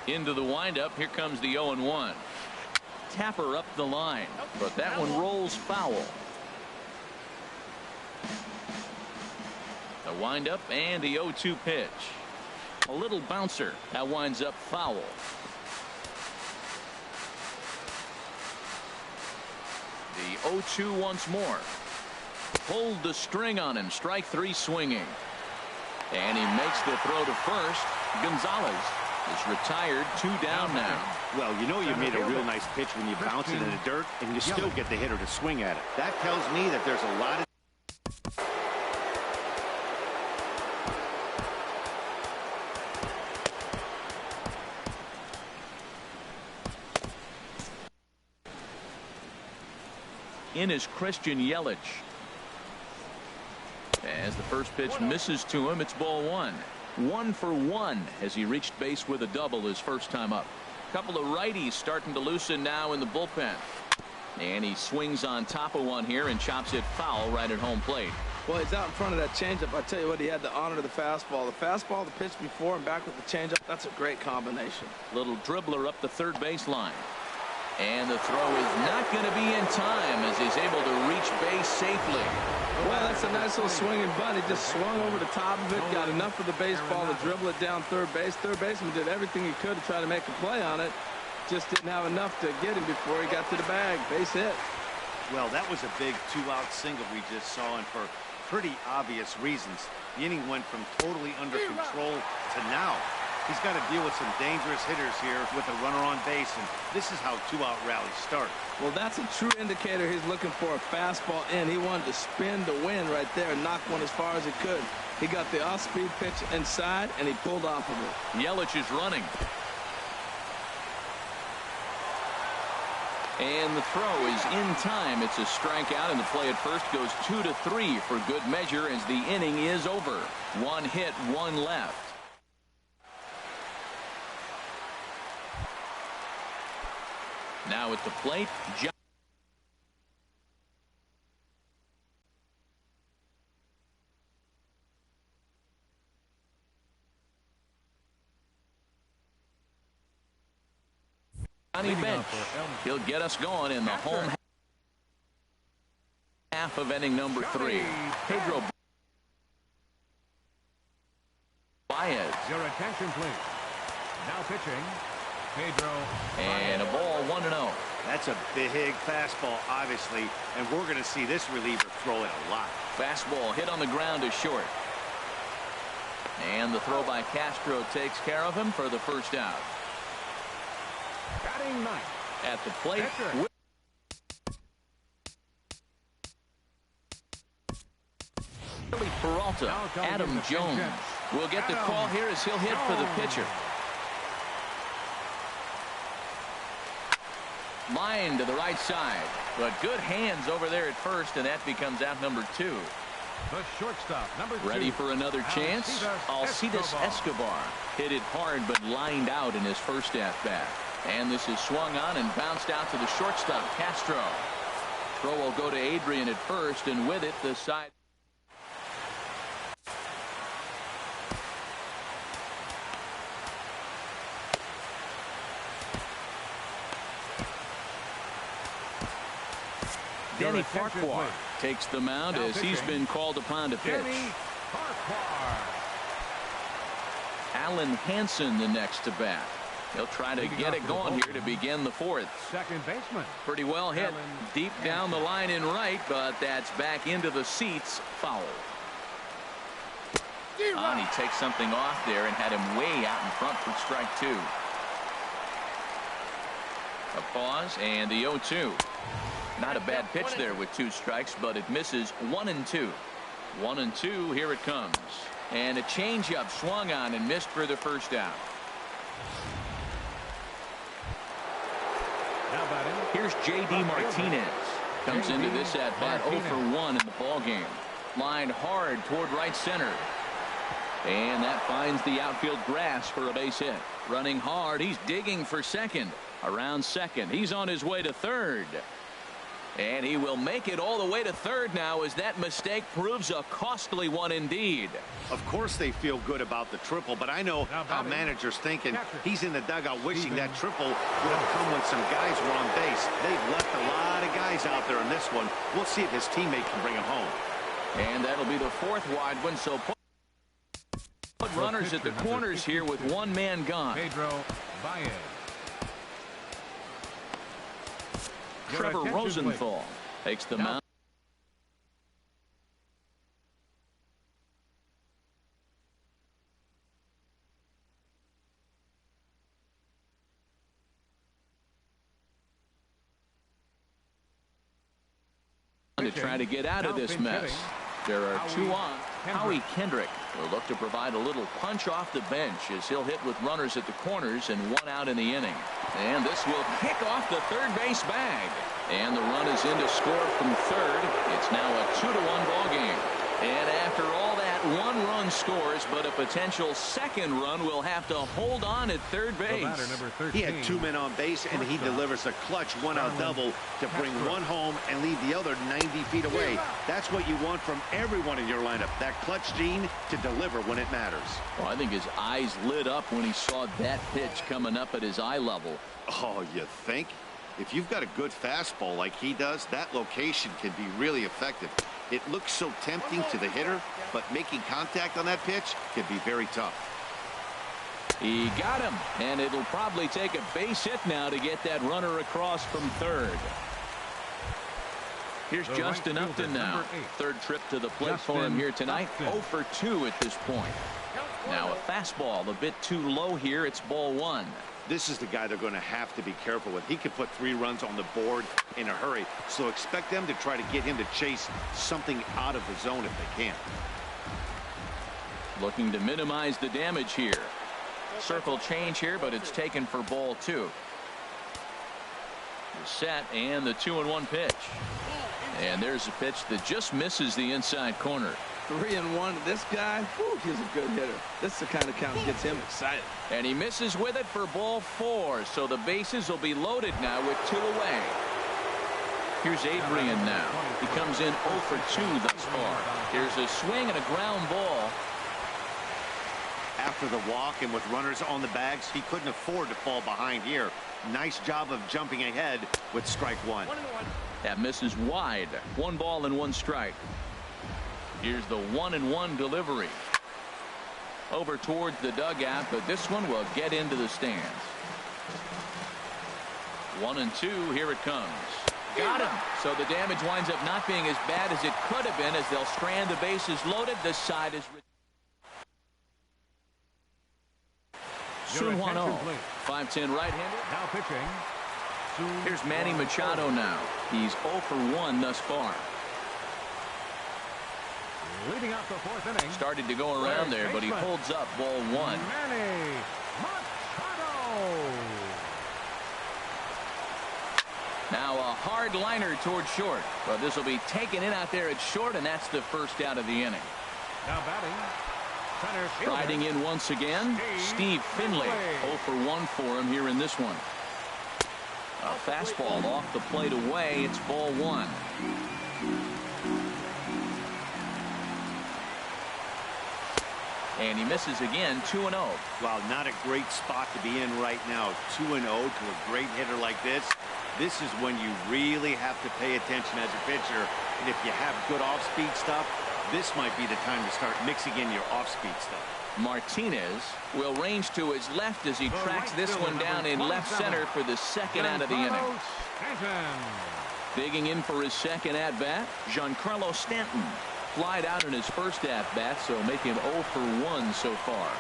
Into the windup. Here comes the 0-1. Tapper up the line, but that one rolls foul. The windup and the 0-2 pitch. A little bouncer. That winds up foul. The 0-2 once more. Pulled the string on him. Strike 3 swinging. And he makes the throw to first. Gonzalez is retired. 2 down now. Well, you know you made a real nice pitch when you bounce it in the dirt and you still get the hitter to swing at it. That tells me that there's a lot of in is Christian Yelich. As the first pitch misses to him, it's ball 1. 1 for 1 as he reached base with a double his first time up. Couple of righties starting to loosen now in the bullpen. And he swings on top of one here and chops it foul right at home plate. Well, he's out in front of that changeup. I tell you what, he had to honor the fastball. The fastball, the pitch before, and back with the changeup. That's a great combination. Little dribbler up the third baseline. And the throw is not going to be in time as he's able to reach base safely. Well, that's a nice little swinging bunt. He just swung over the top of it, got enough of the baseball to dribble it down third base. Third baseman did everything he could to try to make a play on it. Just didn't have enough to get him before he got to the bag. Base hit. Well, that was a big 2-out single we just saw, and for pretty obvious reasons. The inning went from totally under control to now. He's got to deal with some dangerous hitters here with a runner on base, and this is how 2-out rallies start. Well, that's a true indicator. He's looking for a fastball in. He wanted to spin to win right there and knock one as far as he could. He got the off-speed pitch inside, and he pulled off of it. Yelich is running. And the throw is in time. It's a strikeout, and the play at first goes 2-3 for good measure as the inning is over. 1 hit, 1 left. Now at the plate, Johnny Bench. He'll get us going in the home half of inning number 3. Pedro Baez. Your attention, please. Now pitching, Pedro. And a ball 1-0. That's a big fastball, obviously, and we're going to see this reliever throw it a lot. Fastball hit on the ground is short. And the throw by Castro takes care of him for the first out. Batting ninth. At the plate. Willie Peralta. Adam Jones will get the call here as he'll hit for the pitcher. Line to the right side, but good hands over there at first, and that becomes out number 2. The shortstop, number 2. Ready for another chance? Alcides Escobar hit it hard, but lined out in his first at-bat. And this is swung on and bounced out to the shortstop, Castro. Throw will go to Adrian at first, and with it, the side. Danny Farquhar takes the mound as he's been called upon to pitch. Alan Hansen the next to bat. He'll try to get it going here to begin the 4th. Second baseman. Pretty well hit deep down the line in right, but that's back into the seats. Foul. And he takes something off there and had him way out in front for strike 2. A pause and the 0-2. Not a bad pitch there with 2 strikes, but it misses 1-2. 1-2. Here it comes. And a changeup swung on and missed for the first out. Here's J.D. Martinez. Comes into this at bat 0 for 1 in the ball game. Lined hard toward right center. And that finds the outfield grass for a base hit. Running hard. He's digging for second. Around second. He's on his way to third. And he will make it all the way to third now as that mistake proves a costly one indeed. Of course they feel good about the triple, but I know how managers thinking. He's in the dugout wishing that triple would have come when some guys were on base. They've left a lot of guys out there in this one. We'll see if his teammate can bring him home. And that'll be the 4th wide one, so put runners at the corners here with 1 man gone. Pedro Baez. Trevor Rosenthal takes the mound. To try to get out of this mess. There are 2 on. Howie Kendrick will look to provide a little punch off the bench as he'll hit with runners at the corners and 1 out in the inning. And this will kick off the third base bag. And the run is in to score from third. It's now a 2-1 ball game. And after all that, 1 run scores, but a potential second run will have to hold on at third base. He had 2 men on base, and he delivers a clutch 1-out double to bring 1 home and leave the other 90 feet away. That's what you want from everyone in your lineup, that clutch gene to deliver when it matters. Well, I think his eyes lit up when he saw that pitch coming up at his eye level. Oh, you think? If you've got a good fastball like he does, that location can be really effective. It looks so tempting to the hitter, but making contact on that pitch can be very tough. He got him, and it'll probably take a base hit now to get that runner across from third. Here's Justin Upton now. 3rd trip to the plate for him here tonight. 0 for 2 at this point. Now a fastball a bit too low here. It's ball 1. This is the guy they're going to have to be careful with. He could put 3 runs on the board in a hurry, so expect them to try to get him to chase something out of the zone if they can. Looking to minimize the damage here. Circle change here, but it's taken for ball 2. The set and the 2-1 pitch. And there's a pitch that just misses the inside corner. 3-1. This guy, whew, he's a good hitter. This is the kind of count that gets him excited. And he misses with it for ball 4. So the bases will be loaded now with 2 away. Here's Adrian now. He comes in 0 for 2 thus far. Here's a swing and a ground ball. After the walk and with runners on the bags, he couldn't afford to fall behind here. Nice job of jumping ahead with strike 1. That misses wide. 1 ball and 1 strike. Here's the 1-1 delivery. Over towards the dugout, but this one will get into the stands. 1-2. Here it comes. Got him. So the damage winds up not being as bad as it could have been as they'll strand the bases loaded. This side is Soon 1-0. 5'10" right-hander. Now pitching. Here's Manny Machado now. He's 0 for 1 thus far. Leading out the 4th inning. Started to go around there, but he holds up ball 1. Manny Machado. Now a hard liner towards short. But this will be taken in out there at short, and that's the first out of the inning. Now batting. Riding in once again, Steve Finley. 0 for 1 for him here in this one. A fastball off the plate away. It's ball 1. And he misses again. 2-0. Wow, not a great spot to be in right now. 2-0 to a great hitter like this. This is when you really have to pay attention as a pitcher. And if you have good off-speed stuff, this might be the time to start mixing in your off-speed stuff. Martinez will range to his left as he tracks this one down in left center for the second out of the inning. Digging in for his second at-bat, Giancarlo Stanton. Flied out in his first at-bat, so make him 0 for 1 so far.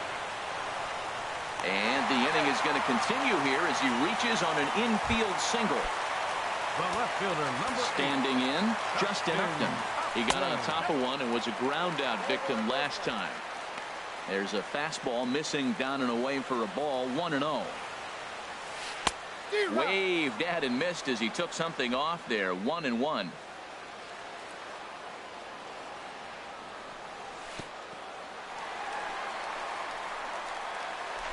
And the inning is going to continue here as he reaches on an infield single. The left fielder, number 8. Standing in, Justin Upton. He got on top of one and was a ground out victim last time. There's a fastball missing down and away for a ball. 1-0. Waved at and missed as he took something off there. 1-1.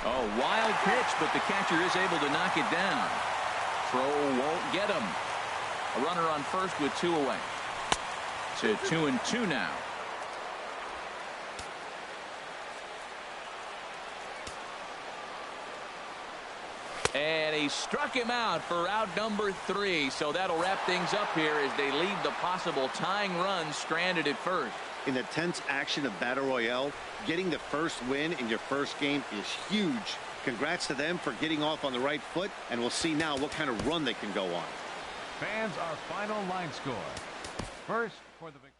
Oh, wild pitch, but the catcher is able to knock it down. Throw won't get him. A runner on first with 2 away. To 2-2 now. And he struck him out for out number 3. So that'll wrap things up here as they leave the possible tying run stranded at first. In the tense action of Battle Royale, getting the first win in your first game is huge. Congrats to them for getting off on the right foot, and we'll see now what kind of run they can go on. Fans, our final line score. First for the victory.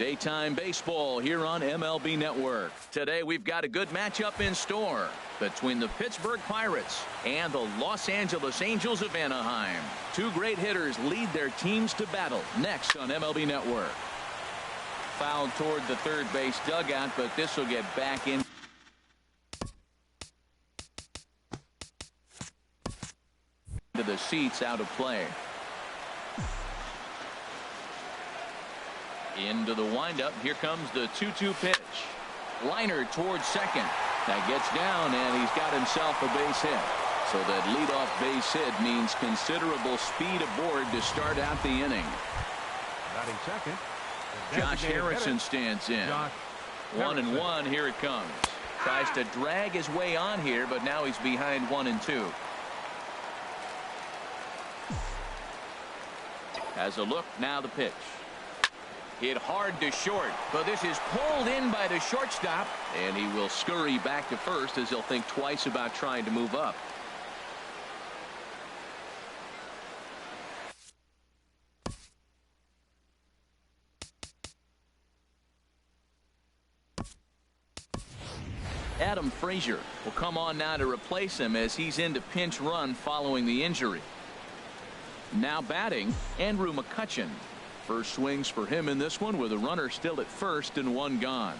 Daytime baseball here on MLB Network. Today we've got a good matchup in store between the Pittsburgh Pirates and the Los Angeles Angels of Anaheim. Two great hitters lead their teams to battle next on MLB Network. Foul toward the third base dugout, but this will get back in. To the seats, out of play. Into the windup. Here comes the 2-2 pitch. Liner towards second. That gets down, and he's got himself a base hit. So that leadoff base hit means considerable speed aboard to start out the inning. Batting second. Josh Harrison stands in. 1-1. Here it comes. Tries to drag his way on here, but now he's behind 1-2. Has a look. Now the pitch. Hit hard to short, but this is pulled in by the shortstop, and he will scurry back to first as he'll think twice about trying to move up. Adam Frazier will come on now to replace him as he's into pinch run following the injury. Now batting, Andrew McCutchen. First swings for him in this one with a runner still at first and one gone.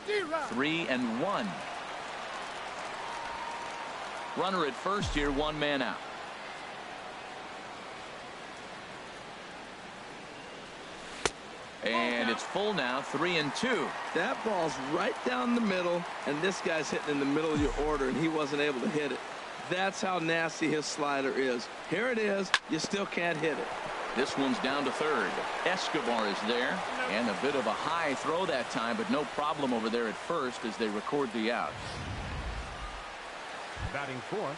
3-1. Runner at first here, one man out. And it's full now, 3-2. That ball's right down the middle, and this guy's hitting in the middle of your order, and he wasn't able to hit it. That's how nasty his slider is. Here it is. You still can't hit it. This one's down to third. Escobar is there, and a bit of a high throw that time, but no problem over there at first as they record the out. Batting fourth,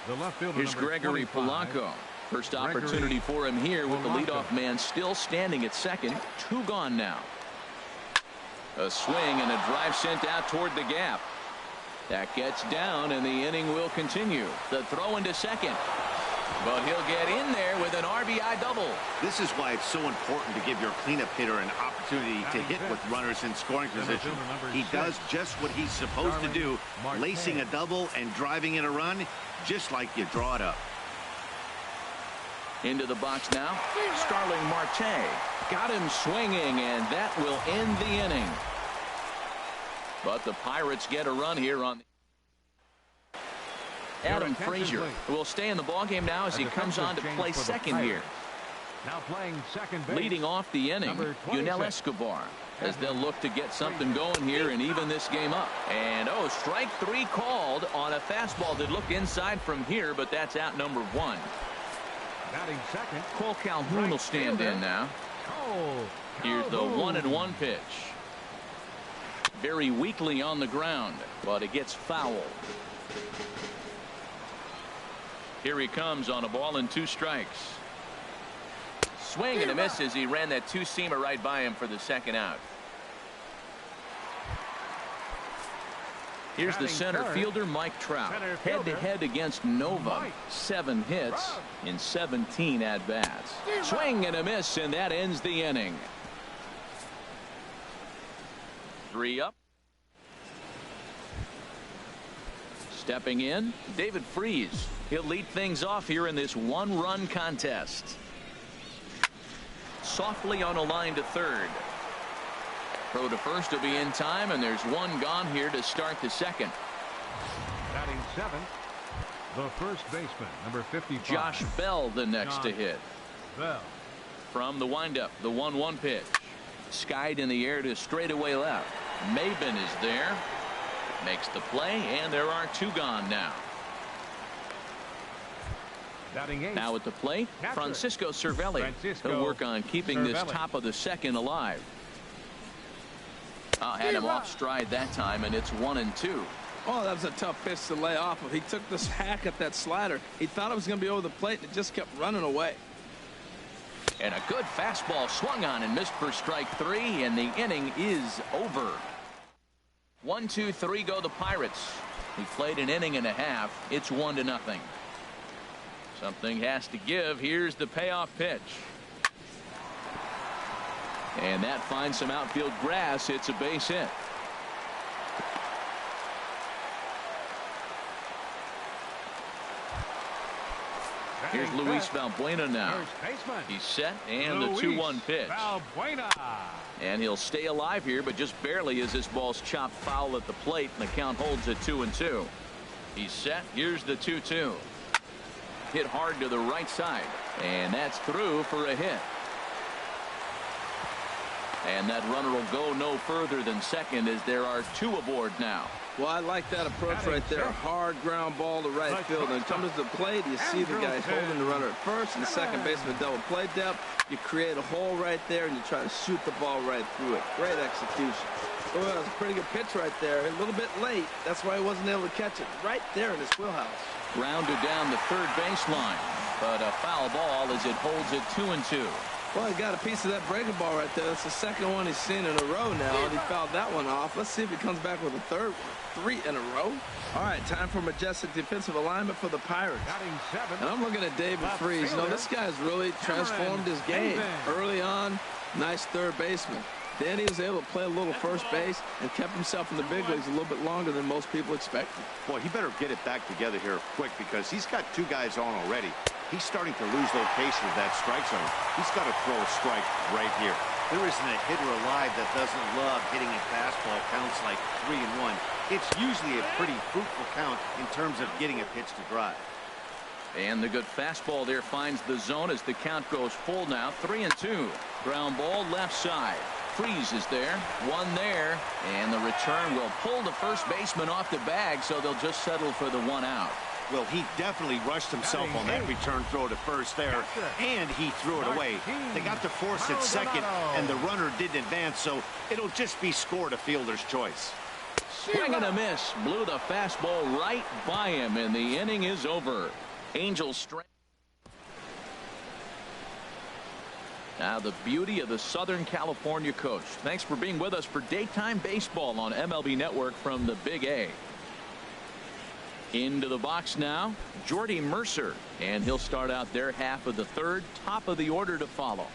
the left fielder. Here's Gregory Polanco. First opportunity for him here with the leadoff man still standing at second. Two gone now. A swing and a drive sent out toward the gap. That gets down, and the inning will continue. The throw into second. But he'll get in there with an RBI double. This is why it's so important to give your cleanup hitter an opportunity to hit with runners in scoring position. He does just what he's supposed to do, lacing a double and driving in a run, just like you draw it up. Into the box now, Starling Marte. Got him swinging, and that will end the inning. But the Pirates get a run here on Adam Frazier will stay in the ballgame now as he comes on to play second here. Now playing second base. Leading off the inning, Yunel Escobar, as they'll look to get something going here and even this game up. And strike three called on a fastball that looked inside from here, but that's out number one. Batting second. Cole Calhoun will stand in now. Here's the 1-1 pitch. Very weakly on the ground, but it gets fouled. Here he comes on a ball and two strikes. Swing and a miss as he ran that two-seamer right by him for the second out. Here's the center fielder, Mike Trout, head-to-head against Nova. 7 hits in 17 at-bats. Swing and a miss, and that ends the inning. 3 up. Stepping in, David Freese. He'll lead things off here in this one-run contest. Softly on a line to third. Throw to first will be in time, and there's one gone here to start the second. Batting seventh, the first baseman, number 55. Josh Bell the next to hit. Bell. From the windup, the 1-1 pitch. Skied in the air to straightaway left. Maben is there. Makes the play, and there are two gone now. Now at the plate, Francisco Cervelli. He'll work on keeping this top of the second alive. Had him off stride that time, and it's 1-2. Oh, that was a tough pitch to lay off of. He took this hack at that slider. He thought it was going to be over the plate, and it just kept running away. And a good fastball swung on and missed for strike three, and the inning is over. 1-2-3 go the Pirates. He played an inning and a half. It's 1-0. Something has to give. Here's the payoff pitch. And that finds some outfield grass. It's a base hit. Here's Luis Valbuena now. He's set, and the 2-1 pitch. And he'll stay alive here, but just barely as this ball's chopped foul at the plate, and the count holds at 2-2. He's set. Here's the 2-2. Hit hard to the right side, and that's through for a hit. And that runner will go no further than second as there are 2 aboard now. Well, I like that approach right there. Hard ground ball to right field. And comes to the plate, you see the guys holding the runner at first, and the second baseman double play depth. You create a hole right there, and you try to shoot the ball right through it. Great execution. Oh, that was a pretty good pitch right there. A little bit late. That's why he wasn't able to catch it. Right there in his wheelhouse. Grounded down the third baseline, but a foul ball as it holds it 2-2. Well, he got a piece of that breaking ball right there. That's the second one he's seen in a row now, and he fouled that one off. Let's see if he comes back with a third one. 3 in a row. All right, time for majestic defensive alignment for the Pirates. And I'm looking at David Freese. You know, this guy's really transformed his game. Early on, nice third baseman. Then he was able to play a little first base and kept himself in the big leagues a little bit longer than most people expected. Boy, he better get it back together here quick because he's got 2 guys on already. He's starting to lose location of that strike zone. He's got to throw a strike right here. There isn't a hitter alive that doesn't love hitting a fastball counts like 3-1. It's usually a pretty fruitful count in terms of getting a pitch to drive. And the good fastball there finds the zone as the count goes full now. 3-2. Ground ball left side. Freeze is there. One there. And the return will pull the first baseman off the bag, so they'll just settle for the 1 out. Well, he definitely rushed himself on that return throw to first there, and he threw it away. They got to force it second, and the runner didn't advance, so it'll just be scored a fielder's choice. Swing and a miss. Blew the fastball right by him, and the inning is over. Angels strength. Now the beauty of the Southern California coast. Thanks for being with us for daytime baseball on MLB Network from the Big A. Into the box now, Jordy Mercer, and he'll start out their half of the third. Top of the order to follow.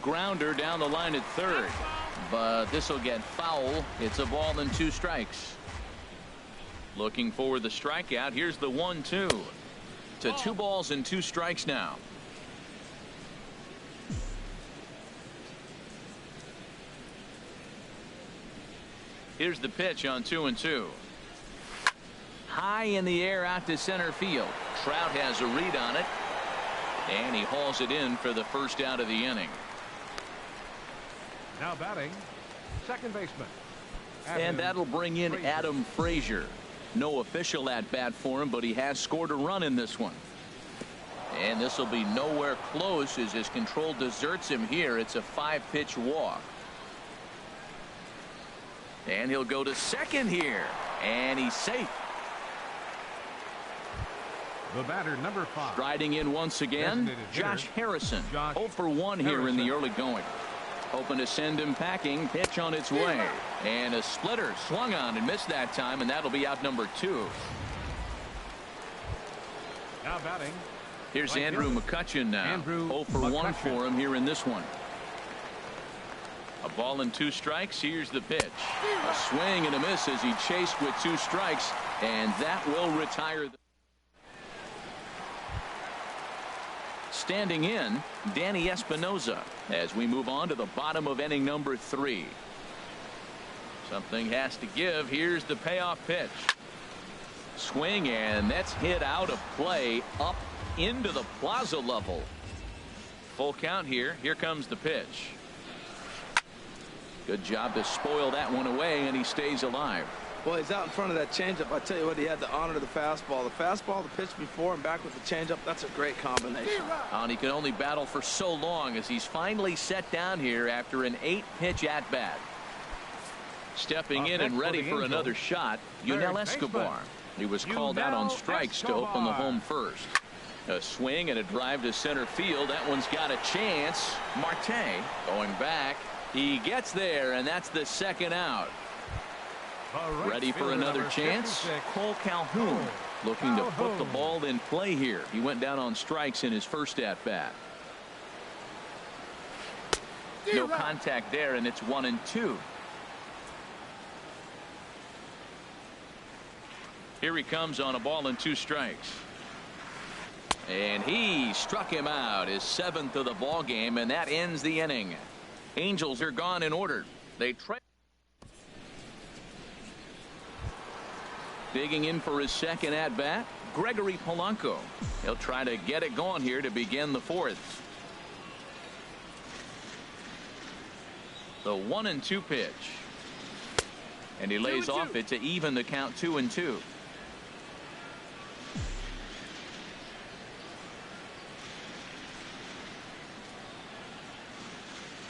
Grounder down the line at third, but this will get foul. It's a ball and 2 strikes. Looking for the strikeout. Here's the 1-2 to 2 balls and 2 strikes now. Here's the pitch on 2-2. High in the air out to center field. Trout has a read on it, and he hauls it in for the first out of the inning. Now batting, second baseman. And that'll bring in Adam Frazier. No official at bat for him, but he has scored a run in this one. And this will be nowhere close as his control deserts him here. It's a 5-pitch walk. And he'll go to second here, and he's safe. The batter, number 5. Striding in once again, Josh Harrison. 0 for 1 here in the early going. Hoping to send him packing. Pitch on its way. And a splitter swung on and missed that time, and that'll be out number 2. Now batting. Here's Andrew McCutchen now. 0 for 1 for him here in this one. A ball and 2 strikes. Here's the pitch. A swing and a miss as he chased with 2 strikes, and that will retire. Standing in, Danny Espinoza as we move on to the bottom of inning number 3. Something has to give. Here's the payoff pitch. Swing, and that's hit out of play up into the plaza level. Full count here. Here comes the pitch. Good job to spoil that one away, and he stays alive. Well, he's out in front of that changeup. I tell you what, he had to honor the fastball. The fastball, the pitch before, and back with the changeup. That's a great combination. And he can only battle for so long as he's finally set down here after an 8-pitch at-bat. Stepping in and ready for another shot, Yunel Escobar. He was called out on strikes to open the home first. A swing and a drive to center field. That one's got a chance. Marte going back. He gets there, and that's the second out. Ready for another chance. Cole Calhoun looking to put the ball in play here. He went down on strikes in his first at bat. No contact there, and it's 1-2. Here he comes on a ball and 2 strikes. And he struck him out, his 7th of the ball game, and that ends the inning. Angels are gone in order. They trade. Digging in for his second at bat, Gregory Polanco. He'll try to get it going here to begin the 4th. The 1-2 pitch. And he lays off it to even the count 2-2.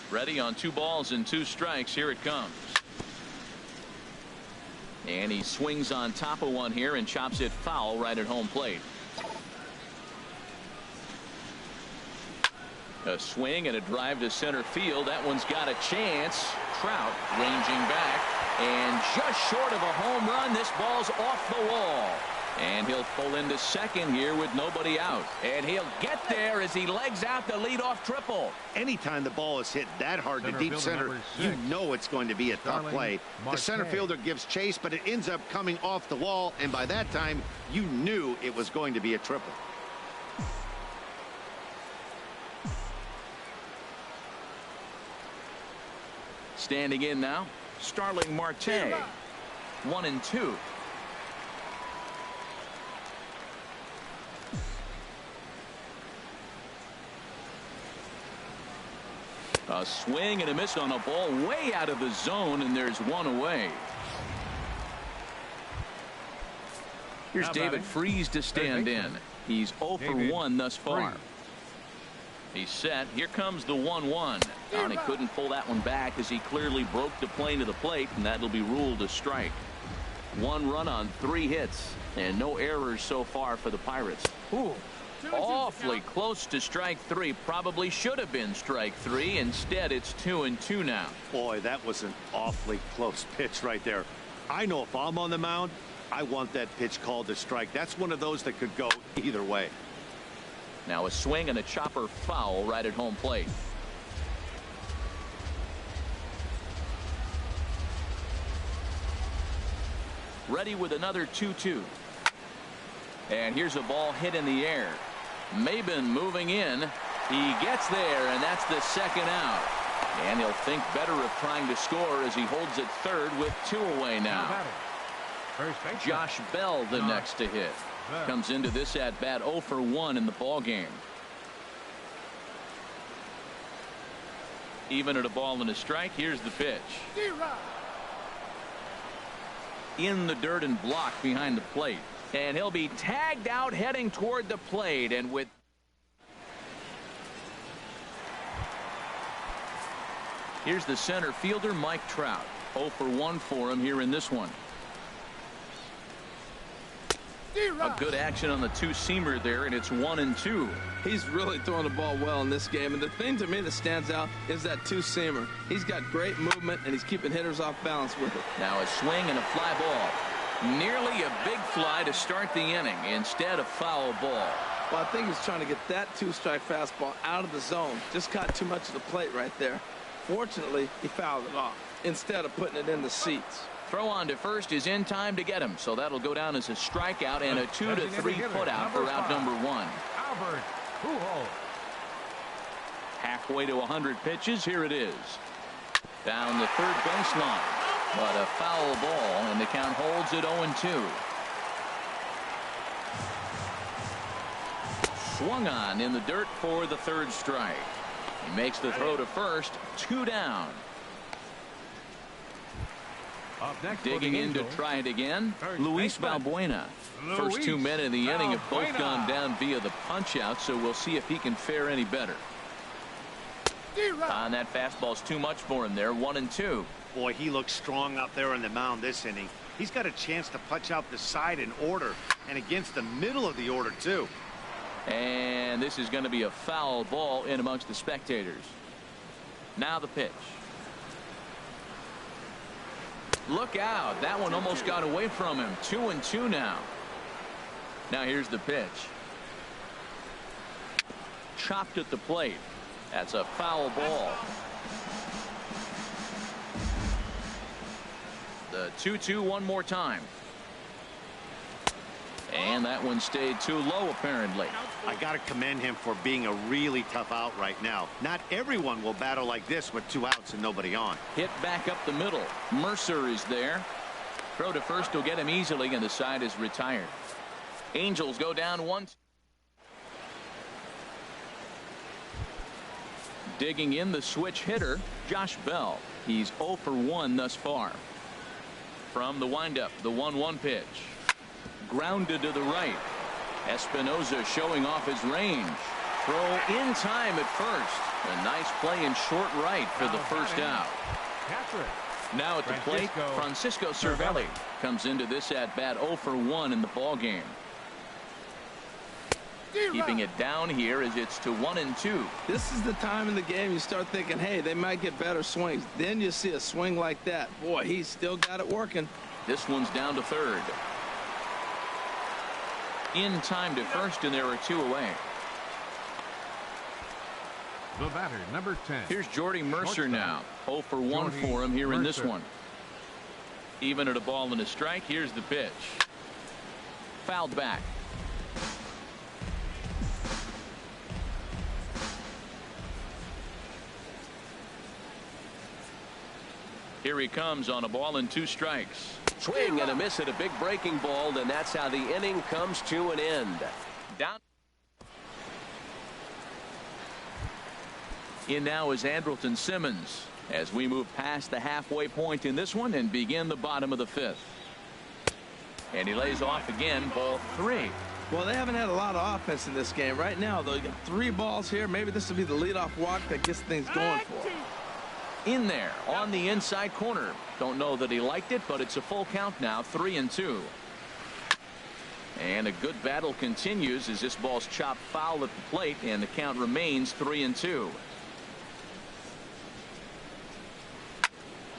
Ready on 2 balls and 2 strikes. Here it comes. And he swings on top of one here and chops it foul right at home plate. A swing and a drive to center field. That one's got a chance. Trout ranging back. And just short of a home run. This ball's off the wall. And he'll pull into second here with nobody out. And he'll get there as he legs out the leadoff triple. Anytime the ball is hit that hard to deep center, you know it's going to be a tough play. The center fielder gives chase, but it ends up coming off the wall. And by that time, you knew it was going to be a triple. Standing in now, Starling Marte. 1-2. A swing and a miss on a ball way out of the zone, and there's one away. Here's David Freese to stand in. He's 0 for 1 thus far. He's set. Here comes the 1-1. And he couldn't pull that one back as he clearly broke the plane to the plate, and that'll be ruled a strike. 1 run on 3 hits, and no errors so far for the Pirates. Ooh. Awfully close to strike 3. Probably should have been strike 3. Instead, it's 2-2 now. Boy, that was an awfully close pitch right there. I know if I'm on the mound, I want that pitch called a strike. That's one of those that could go either way. Now a swing and a chopper foul right at home plate. Ready with another 2-2. And here's a ball hit in the air. Maben moving in. He gets there, and that's the second out. And he'll think better of trying to score as he holds it third with 2 away now. Josh Bell the next to hit. Comes into this at bat 0 for 1 in the ball game. Even at a ball and a strike. Here's the pitch. In the dirt and blocked behind the plate. And he'll be tagged out heading toward the plate. And with here's the center fielder Mike Trout. 0 for 1 for him here in this one. A good action on the 2-seamer there, and it's 1-2. He's really throwing the ball well in this game, and the thing to me that stands out is that 2-seamer. He's got great movement, and he's keeping hitters off balance with it. Now a swing and a fly ball. Nearly a big fly to start the inning. Instead, a foul ball. Well, I think he's trying to get that 2-strike fastball out of the zone. Just caught too much of the plate right there. Fortunately, he fouled it off instead of putting it in the seats. Throw on to first is in time to get him, so that'll go down as a strikeout and a 2-3 putout for out number 1. Halfway to 100 pitches. Here it is. Down the third baseline. But a foul ball, and the count holds at 0-2. Swung on in the dirt for the third strike. He makes the throw to first. 2 down. Digging in to try it again, Luis Valbuena. First 2 men in the inning have both gone down via the punch-out, so we'll see if he can fare any better. And that fastball's too much for him there. 1-2. Boy, he looks strong out there on the mound this inning. He's got a chance to punch out the side in order, and against the middle of the order, too. And this is going to be a foul ball in amongst the spectators. Now the pitch. Look out. That one almost got away from him. 2-2 now. Now here's the pitch. Chopped at the plate. That's a foul ball. The 2-2 one more time. And that one stayed too low, apparently. I got to commend him for being a really tough out right now. Not everyone will battle like this with 2 outs and nobody on. Hit back up the middle. Mercer is there. Throw to first will get him easily, and the side is retired. Angels go down 1. Digging in the switch hitter, Josh Bell. He's 0 for 1 thus far. From the windup, the 1-1 pitch. Grounded to the right. Espinosa showing off his range. Throw in time at first. A nice play in short right for the first out. Now at the plate, Francisco Cervelli comes into this at bat 0 for 1 in the ball game. Keeping it down here as it's to 1-2. This is the time in the game you start thinking, hey, they might get better swings. Then you see a swing like that. Boy, he's still got it working. This one's down to third. In time to first, and there are 2 away. The batter, number 10. Here's Jordy Mercer now. 0 for 1 for him here in this one. Even at a ball and a strike, here's the pitch. Fouled back. Here he comes on a ball and 2 strikes. Swing and a miss at a big breaking ball, and that's how the inning comes to an end. Down. In now is Andrelton Simmons as we move past the halfway point in this one and begin the bottom of the 5th. And he lays off again, ball 3. Well, they haven't had a lot of offense in this game. Right now, though, you got 3 balls here. Maybe this will be the leadoff walk that gets things going for him. In there on the inside corner. Don't know that he liked it, but it's a full count now, 3-2. And a good battle continues as this ball's chopped foul at the plate, and the count remains 3-2.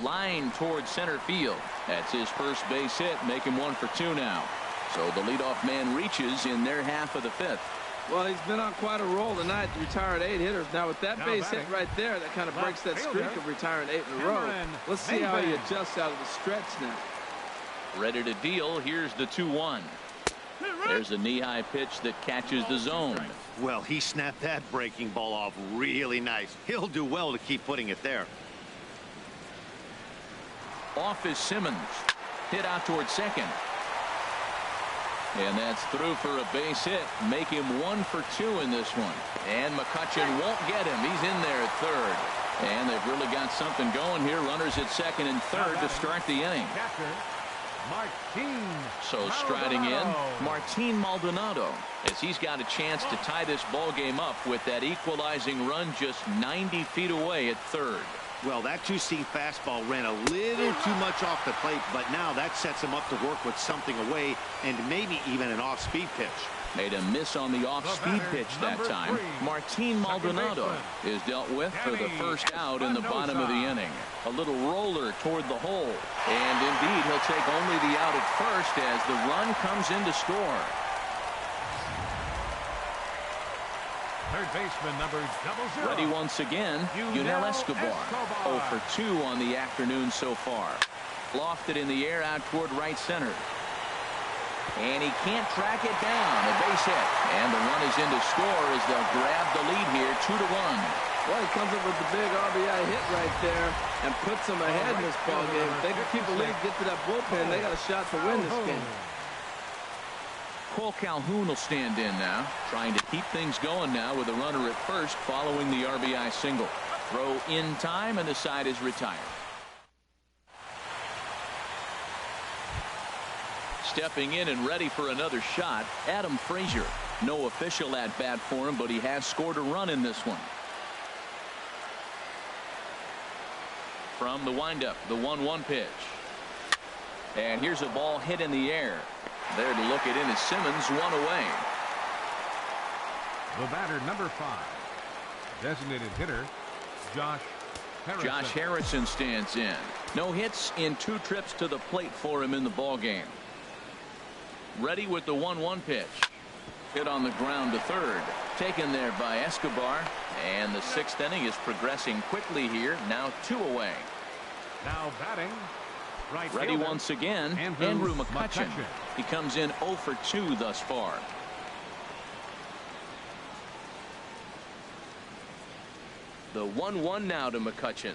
Line towards center field. That's his first base hit, make him 1 for 2 now. So the leadoff man reaches in their half of the 5th. Well, he's been on quite a roll tonight, retired 8 hitters. Now, with that base hit right there, that kind of breaks that streak of retiring 8 in a row. Let's see how he adjusts out of the stretch now. Ready to deal. Here's the 2-1. There's a knee-high pitch that catches the zone. Well, he snapped that breaking ball off really nice. He'll do well to keep putting it there. Off is Simmons. Hit out towards second. And that's through for a base hit. Make him 1 for 2 in this one. And McCutchen won't get him. He's in there at third. And they've really got something going here. Runners at second and third to start the inning. So striding in, Martin Maldonado, as he's got a chance to tie this ball game up with that equalizing run just 90 feet away at third. Well, that 2-seam fastball ran a little too much off the plate, but now that sets him up to work with something away and maybe even an off-speed pitch. Made a miss on the off-speed pitch that time. Martin Maldonado is dealt with for the first out in the bottom of the inning. A little roller toward the hole. And indeed, he'll take only the out at first as the run comes in to score. Third baseman, number 00. Ready once again, Yunel Escobar. 0 for 2 on the afternoon so far. Lofted in the air out toward right center. And he can't track it down. A base hit. And the run is in to score as they'll grab the lead here 2-1. Well, he comes up with the big RBI hit right there and puts them ahead in this ball game. If they can keep the lead, get to that bullpen, they got a shot to win this game. Cole Calhoun will stand in now, trying to keep things going now with a runner at first following the RBI single. Throw in time, and the side is retired. Stepping in and ready for another shot, Adam Frazier. No official at bat for him, but he has scored a run in this one. From the windup, the 1-1 pitch. And here's a ball hit in the air. There to look it in is Simmons, 1 away. The batter, number 5. Designated hitter, Josh Harrison. Josh Harrison stands in. No hits in 2 trips to the plate for him in the ball game. Ready with the 1-1 pitch. Hit on the ground to third. Taken there by Escobar. And the 6th inning is progressing quickly here. Now 2 away. Now batting, Right Ready fielder, once again, Andrew McCutchen. He comes in 0 for 2 thus far. The 1-1 now to McCutchen.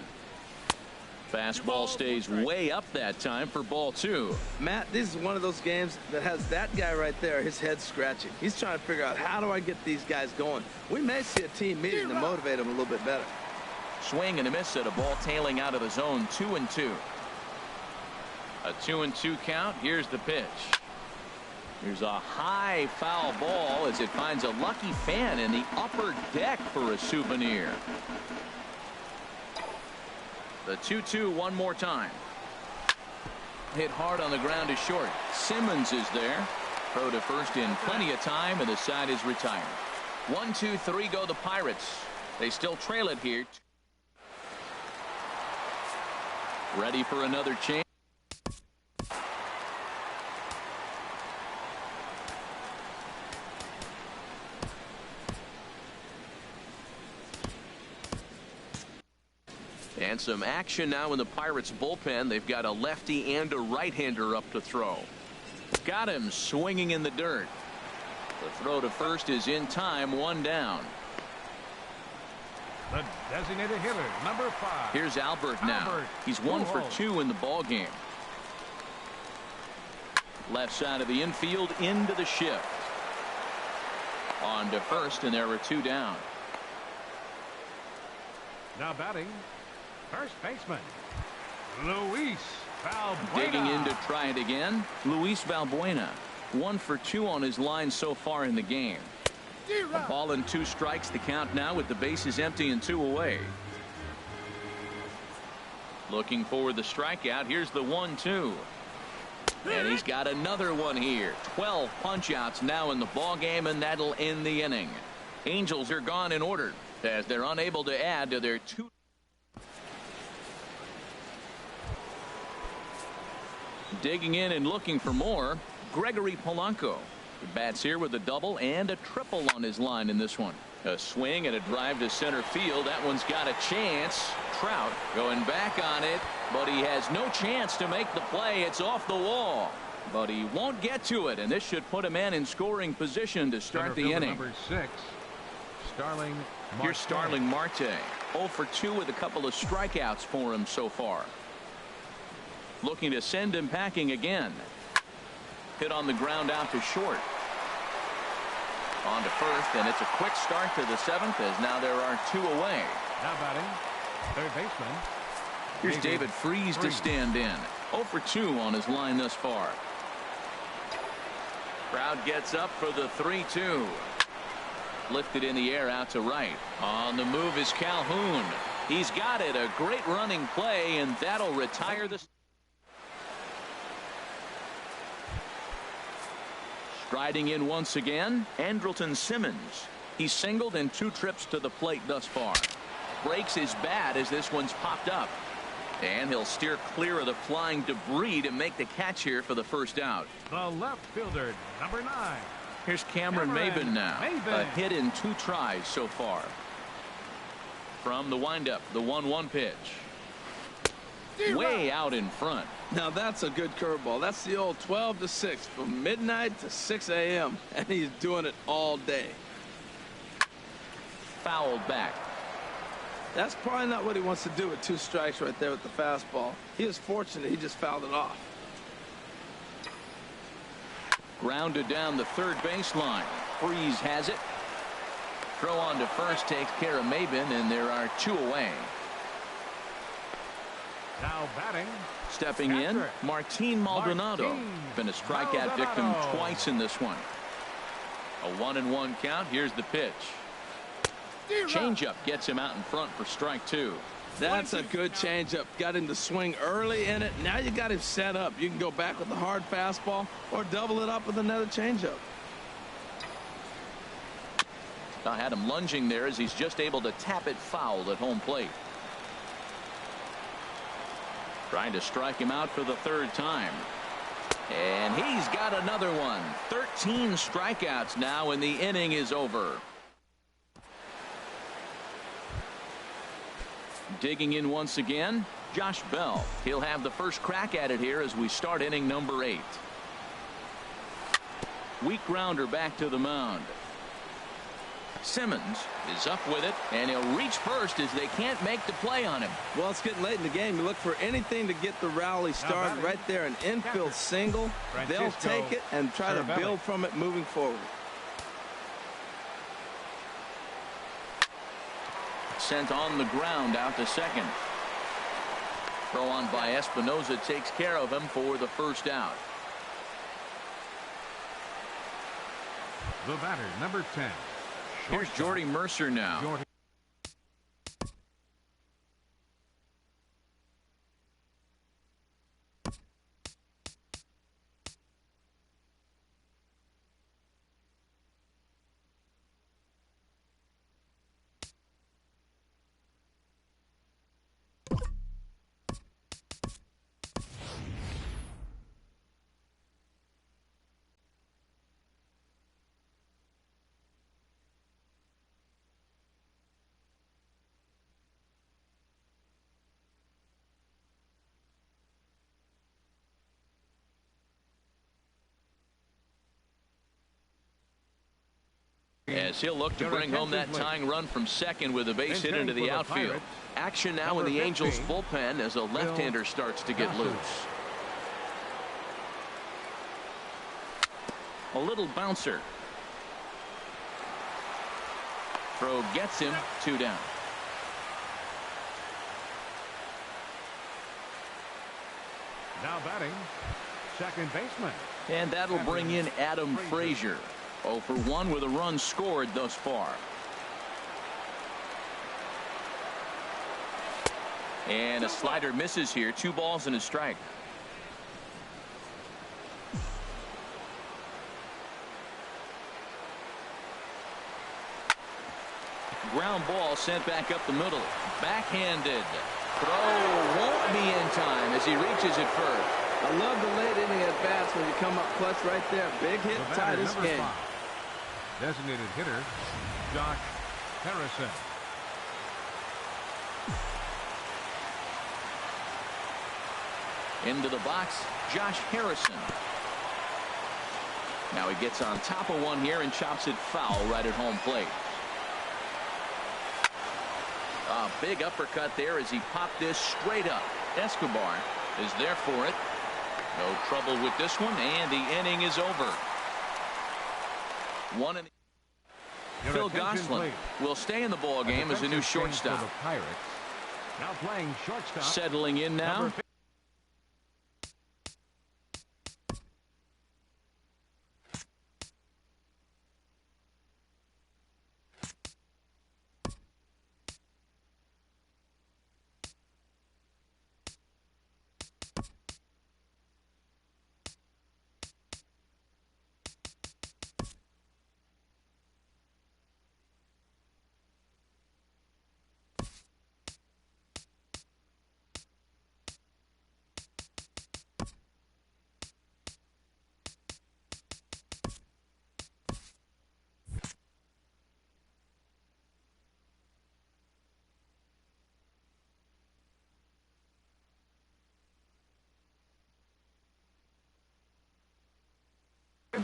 Fastball stays way up that time for ball 2. Matt, this is one of those games that has that guy right there, his head scratching. He's trying to figure out, how do I get these guys going? We may see a team meeting to motivate them a little bit better. Swing and a miss at a ball tailing out of the zone. 2-2. A 2-2 count. Here's the pitch. Here's a high foul ball as it finds a lucky fan in the upper deck for a souvenir. The 2-2 one more time. Hit hard on the ground to short. Simmons is there. Throw to first in plenty of time, and the side is retired. 1-2-3 go the Pirates. They still trail it here. Ready for another chance. And some action now in the Pirates bullpen. They've got a lefty and a right-hander up to throw. Got him swinging in the dirt. The throw to first is in time. 1 down. The designated hitter, number 5. Here's Albert now. He's 1 for 2 in the ball game. Left side of the infield into the shift. On to first, and there are 2 down. Now batting, first baseman, Luis Valbuena. Digging in to try it again, Luis Valbuena. 1 for 2 on his line so far in the game. A ball and 2 strikes, the count now with the bases empty and 2 away. Looking for the strikeout. Here's the 1-2. And he's got another one here. 12 punch outs now in the ball game, and that'll end the inning. Angels are gone in order as they're unable to add to their 2. Digging in and looking for more, Gregory Polanco. He bats here with a double and a triple on his line in this one. A swing and a drive to center field. That one's got a chance. Trout going back on it, but he has no chance to make the play. It's off the wall, but he won't get to it, and this should put a man in scoring position to start the inning. Number 6, Starling Marte. Here's Starling Marte. 0 for 2 with a couple of strikeouts for him so far. Looking to send him packing again. Hit on the ground out to short. On to first, and it's a quick start to the 7th as now there are 2 away. Now batting, third baseman. Here's David Freese to stand in. 0 for 2 on his line thus far. Crowd gets up for the 3-2. Lifted in the air out to right. On the move is Calhoun. He's got it. A great running play, and that'll retire the. Striding in once again, Andrelton Simmons. He's singled in 2 trips to the plate thus far. Breaks his bat as this one's popped up. And he'll steer clear of the flying debris to make the catch here for the first out. The left fielder, number 9. Here's Cameron Maybin now. A hit in 2 tries so far. From the windup, the 1-1 pitch. Way out in front. Now that's a good curveball. That's the old 12 to 6 from midnight to 6 a.m. and he's doing it all day. Fouled back. That's probably not what he wants to do with 2 strikes right there with the fastball. He was fortunate he just fouled it off. Grounded down the third baseline. Freese has it. Throw on to first takes care of Maybin, and there are 2 away. Now batting. Stepping in, Martin Maldonado. Been a strikeout victim twice in this one. A 1-1 count. Here's the pitch. Changeup gets him out in front for strike 2. That's a good changeup. Got him to swing early in it. Now you got him set up. You can go back with a hard fastball or double it up with another changeup. I had him lunging there as he's just able to tap it foul at home plate. Trying to strike him out for the 3rd time. And he's got another one. 13 strikeouts now, and the inning is over. Digging in once again, Josh Bell. He'll have the first crack at it here as we start inning number 8. Weak grounder back to the mound. Simmons is up with it, and he'll reach first as they can't make the play on him. Well, it's getting late in the game. You look for anything to get the rally started right there. An infield single. They'll take it and try to build from it moving forward. Sent on the ground out to second. Throw on by Espinosa takes care of him for the first out. The batter, number 10. Here's Jordy Mercer now. As he'll look to bring home that tying run from second with a base hit into the outfield. Action now in the Angels bullpen as a left-hander starts to get loose. A little bouncer. Throw gets him, 2 down. Now batting, second baseman. And that'll bring in Adam Frazier. 0 for 1 with a run scored thus far. And a slider misses here. 2 balls and a strike. Ground ball sent back up the middle. Backhanded. Throw won't be in time as he reaches it first. I love the late inning at bats when you come up clutch right there. Big hit, tie this game. 5. Designated hitter, Josh Harrison. Into the box, Josh Harrison. Now he gets on top of one here and chops it foul right at home plate. A big uppercut there as he popped this straight up. Escobar is there for it. No trouble with this one, and the inning is over. One in the Phil Gosselin will stay in the ball game as a new shortstop. Now playing shortstop. Settling in now.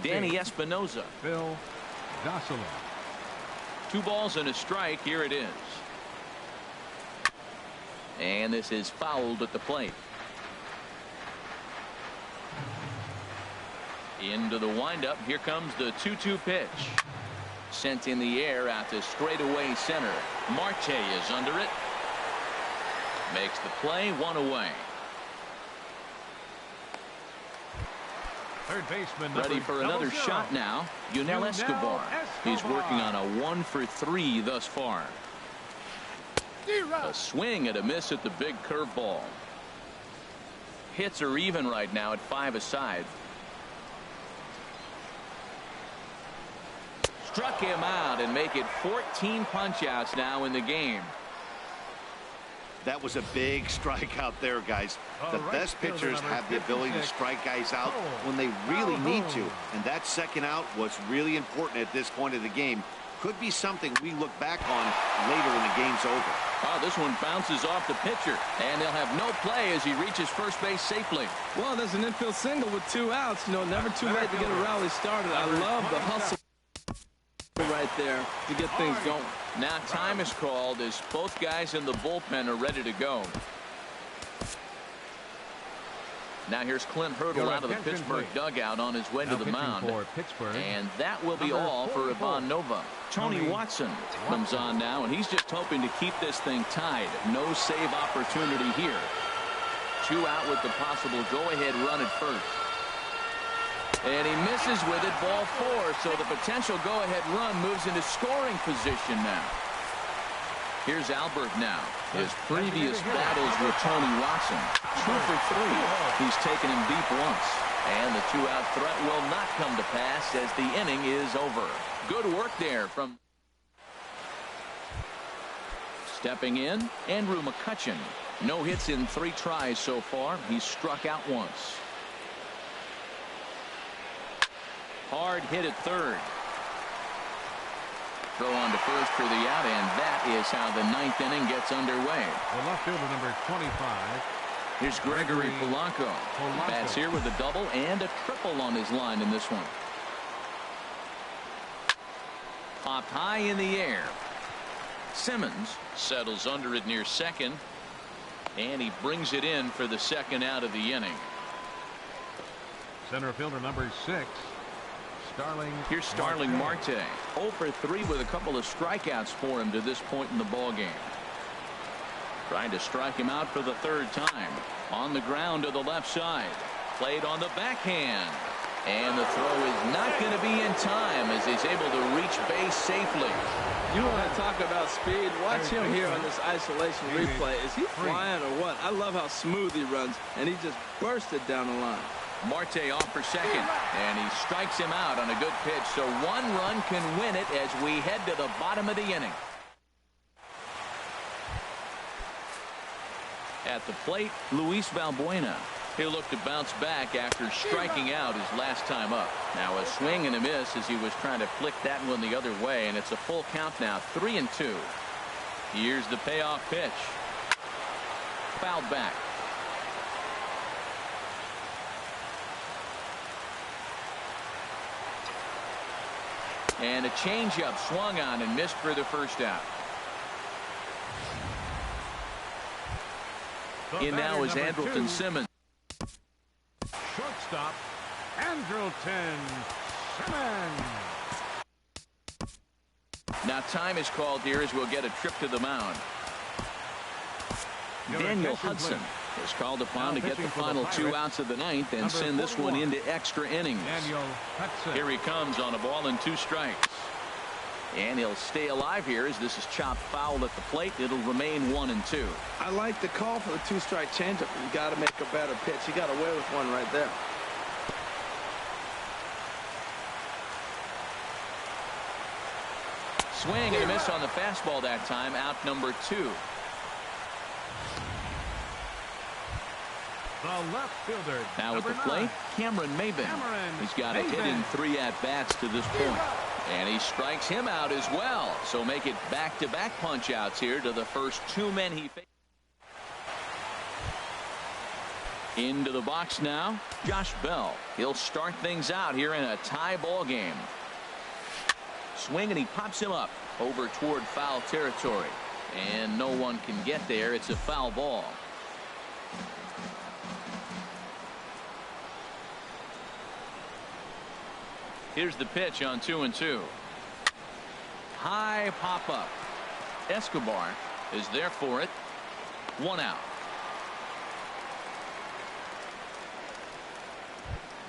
Danny Espinosa. Phil Gosselin. 2 balls and a strike. Here it is. And this is fouled at the plate. Into the windup. Here comes the 2-2 pitch. Sent in the air out to straightaway center. Marte is under it. Makes the play, 1 away. Third baseman ready for another shot now. Yunel Escobar. He's working on a 1 for 3 thus far. A swing and a miss at the big curveball. Hits are even right now at 5 aside. Struck him out and make it 14 punch-outs now in the game. That was a big strikeout there, guys. The best pitchers have the ability to strike guys out when they really need to. And that second out was really important at this point of the game. Could be something we look back on later when the game's over. Oh, this one bounces off the pitcher, and they'll have no play as he reaches first base safely. Well, there's an infield single with 2 outs. You know, never too late to get a rally started. I love the hustle right there to get things going. Now time is called as both guys in the bullpen are ready to go. Now here's Clint Hurdle out of the Pittsburgh dugout on his way to the mound. And that will be all for Ivan Nova. Tony Watson comes on now, and he's just hoping to keep this thing tied. No save opportunity here. 2 out with the possible go-ahead run at first. And he misses with it, ball 4. So the potential go-ahead run moves into scoring position now. Here's Albert now. His previous battles with Tony Watson. 2 for 3. He's taken him deep once. And the 2-out threat will not come to pass as the inning is over. Good work there from stepping in, Andrew McCutchen. No hits in 3 tries so far. He's struck out once. Hard hit at third. Throw on to first for the out, and that is how the 9th inning gets underway. The left fielder, number 25. Here's Gregory Polanco. Bats here with a double and a triple on his line in this one. Popped high in the air. Simmons settles under it near second, and he brings it in for the 2nd out of the inning. Center fielder, number 6. Here's Starling Marte. 0 for 3 with a couple of strikeouts for him to this point in the ball game. Trying to strike him out for the 3rd time. On the ground to the left side. Played on the backhand. And the throw is not going to be in time as he's able to reach base safely. You want to talk about speed? Watch him here on this isolation replay. Is he flying or what? I love how smooth he runs, and he just bursted down the line. Marte off for second, and he strikes him out on a good pitch, so 1 run can win it as we head to the bottom of the inning. At the plate, Luis Valbuena. He'll look to bounce back after striking out his last time up. Now a swing and a miss as he was trying to flick that one the other way, and it's a full count now, 3-2. Here's the payoff pitch. Fouled back. And a changeup swung on and missed for the 1st out. In now is Andrelton Simmons. Shortstop, Andrelton Simmons. Now time is called here as we'll get a trip to the mound. Daniel Hudson is called upon to get the final 2 outs of the 9th and send this one into extra innings. Here he comes on a ball and 2 strikes. And he'll stay alive here as this is chopped foul at the plate. It'll remain 1-2. I like the call for the 2-strike changeup. You got to make a better pitch. He got away with one right there. Swing and a miss on the fastball that time. Out number 2. The left fielder. Now at the plate, Cameron Maybin. He's got a hit in 3 at-bats to this point. And he strikes him out as well. So make it back-to-back punch-outs here to the first 2 men he faced. Into the box now, Josh Bell. He'll start things out here in a tie ball game. Swing and he pops him up over toward foul territory. And no one can get there. It's a foul ball. Here's the pitch on 2-2. High pop up. Escobar is there for it. 1 out.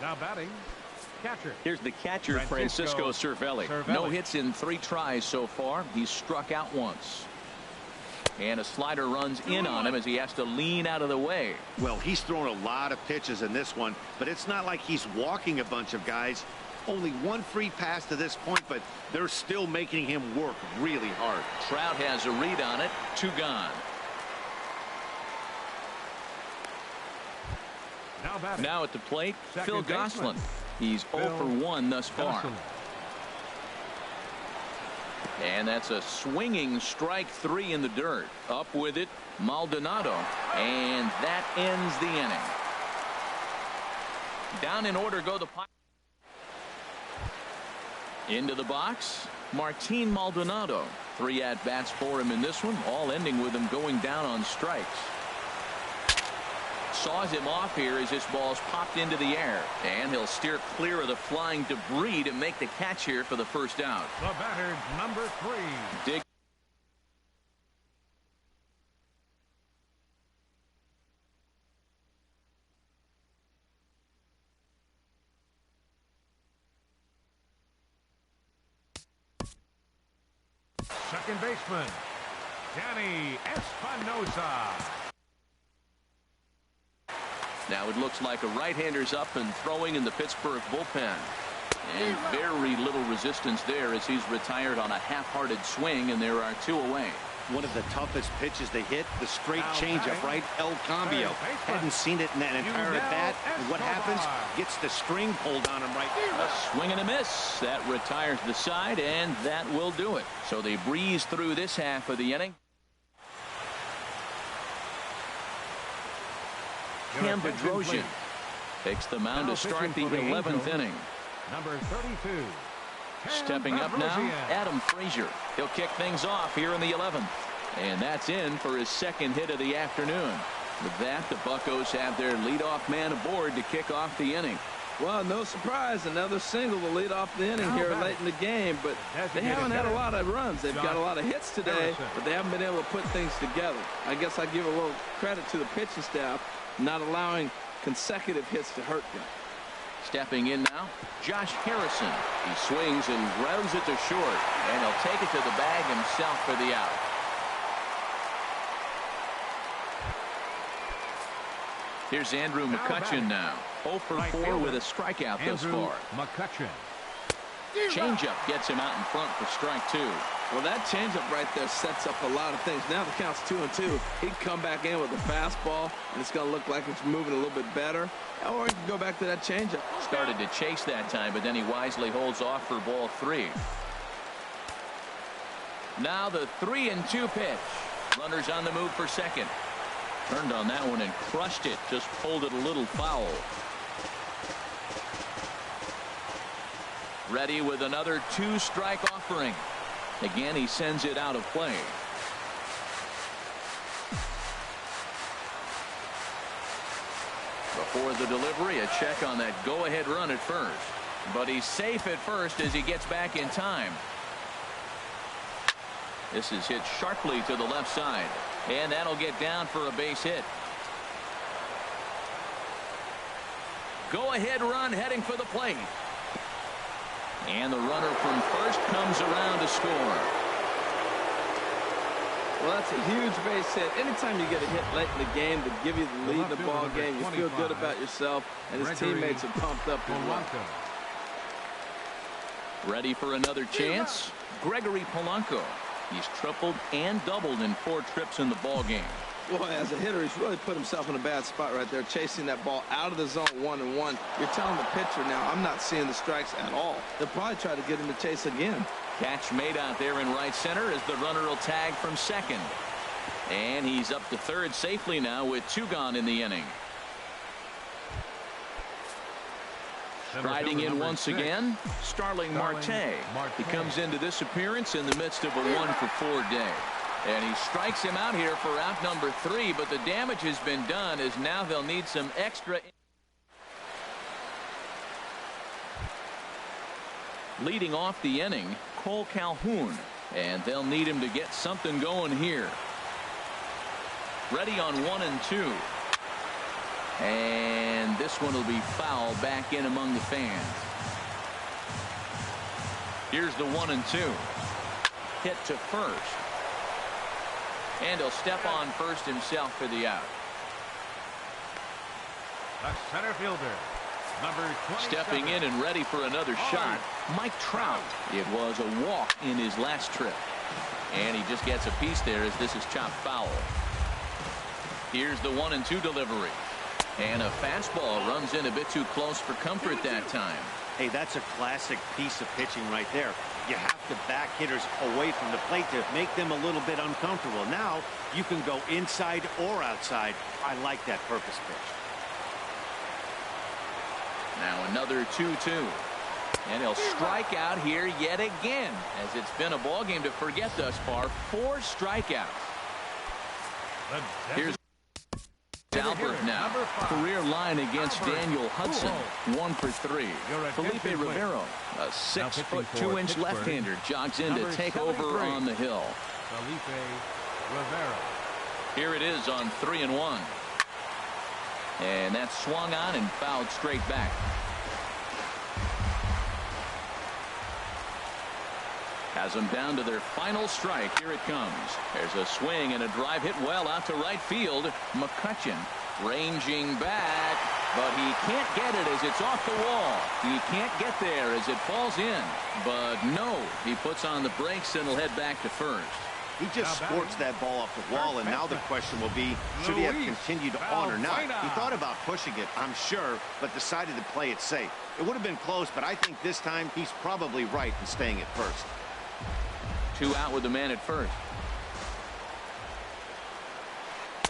Now batting, catcher. Here's the catcher, Francisco Cervelli. No hits in 3 tries so far. He's struck out once. And a slider runs in on him as he has to lean out of the way. Well, he's thrown a lot of pitches in this one, but it's not like he's walking a bunch of guys. Only 1 free pass to this point, but they're still making him work really hard. Trout has a read on it. 2 gone. Now at the plate, Phil Gosselin. He's 0 for 1 thus far. And that's a swinging strike 3 in the dirt. Up with it, Maldonado. And that ends the inning. Down in order go the Pirates. Into the box, Martin Maldonado. 3 at-bats for him in this one, all ending with him going down on strikes. Saws him off here as this ball's popped into the air. And he'll steer clear of the flying debris to make the catch here for the first out. The batter, number 3. Dig. Second baseman, Danny Espinosa. Now it looks like a right-hander's up and throwing in the Pittsburgh bullpen. And very little resistance there as he's retired on a half-hearted swing, and there are 2 away. One of the toughest pitches to hit, the straight changeup, right? El Cambio. Hadn't seen it in that entire at-bat. And what happens? Gets the string pulled on him right there. A swing and a miss. That retires the side, and that will do it. So they breeze through this half of the inning. Cam Bedrosian takes the mound to start the 11th inning. Number 32. Stepping up now, Adam Frazier. He'll kick things off here in the 11th. And that's in for his second hit of the afternoon. With that, the Buccos have their leadoff man aboard to kick off the inning. Well, no surprise, another single to lead off the inning here late in the game, but they haven't had a lot of runs. They've got a lot of hits today, but they haven't been able to put things together. I guess I give a little credit to the pitching staff, not allowing consecutive hits to hurt them. Stepping in now, Josh Harrison. He swings and grounds it to short, and he'll take it to the bag himself for the out. Here's Andrew McCutchen now. 0 for 4 with a strikeout thus far. McCutchen. Changeup gets him out in front for strike 2. Well, that changeup right there sets up a lot of things. Now the count's 2-2. He'd come back in with a fastball, and it's going to look like it's moving a little bit better. Or he can go back to that changeup. Started to chase that time, but then he wisely holds off for ball 3. Now the 3-2 pitch. Runners on the move for second. Turned on that one and crushed it. Just pulled it a little foul. Ready with another 2-strike offering. Again, he sends it out of play. Before the delivery, a check on that go-ahead run at first. But he's safe at first as he gets back in time. This is hit sharply to the left side. And that'll get down for a base hit. Go-ahead run heading for the plate. And the runner from first comes around to score. Well, that's a huge base hit. Anytime you get a hit late in the game to give you the lead in the ball game, you feel good about yourself, and his teammates are pumped up as well. Ready for another chance? Gregory Polanco. He's tripled and doubled in 4 trips in the ball game. Boy, as a hitter, he's really put himself in a bad spot right there, chasing that ball out of the zone 1-1. You're telling the pitcher now, I'm not seeing the strikes at all. They'll probably try to get him to chase again. Catch made out there in right center as the runner will tag from second. And he's up to third safely now with 2 gone in the inning. Striding in once again, Starling Marte. He comes into this appearance in the midst of a 1-for-4 day. And he strikes him out here for out number 3, but the damage has been done as now they'll need some extra. Leading off the inning, Cole Calhoun, and they'll need him to get something going here. Ready on 1-2. And this one will be foul back in among the fans. Here's the 1-2. Hit to first. And he'll step on first himself for the out. The center fielder, number 27. Stepping in and ready for another shot, Mike Trout. It was a walk in his last trip. And he just gets a piece there as this is chopped foul. Here's the 1-2 delivery. And a fastball runs in a bit too close for comfort that time. Hey, that's a classic piece of pitching right there. You have to back hitters away from the plate to make them a little bit uncomfortable. Now you can go inside or outside. I like that purpose pitch. Now another 2-2. And he'll strike out here yet again, as it's been a ball game to forget thus far. 4 strikeouts. Here's Albert now. Career line against Daniel Hudson. 1 for 3. Felipe Rivero, a 6'2" left-hander, jogs in to take over on the hill. Felipe Rivero. Here it is on 3-1. And that's swung on and fouled straight back. Has them down to their final strike. Here it comes. There's a swing and a drive hit well out to right field. McCutchen ranging back, but he can't get it as it's off the wall. He can't get there as it falls in. But no, he puts on the brakes and will head back to first. He just squirts that ball off the wall, and now the question will be, should he have continued on or not? He thought about pushing it, I'm sure, but decided to play it safe. It would have been close, but I think this time he's probably right in staying at first. 2 out with the man at first.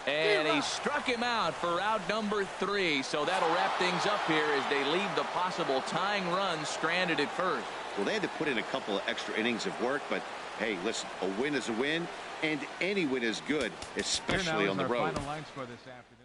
And he struck him out for out number 3. So that'll wrap things up here as they leave the possible tying run stranded at first. Well, they had to put in a couple of extra innings of work, but hey, listen, a win is a win, and any win is good, especially on the road. Final lines for this afternoon.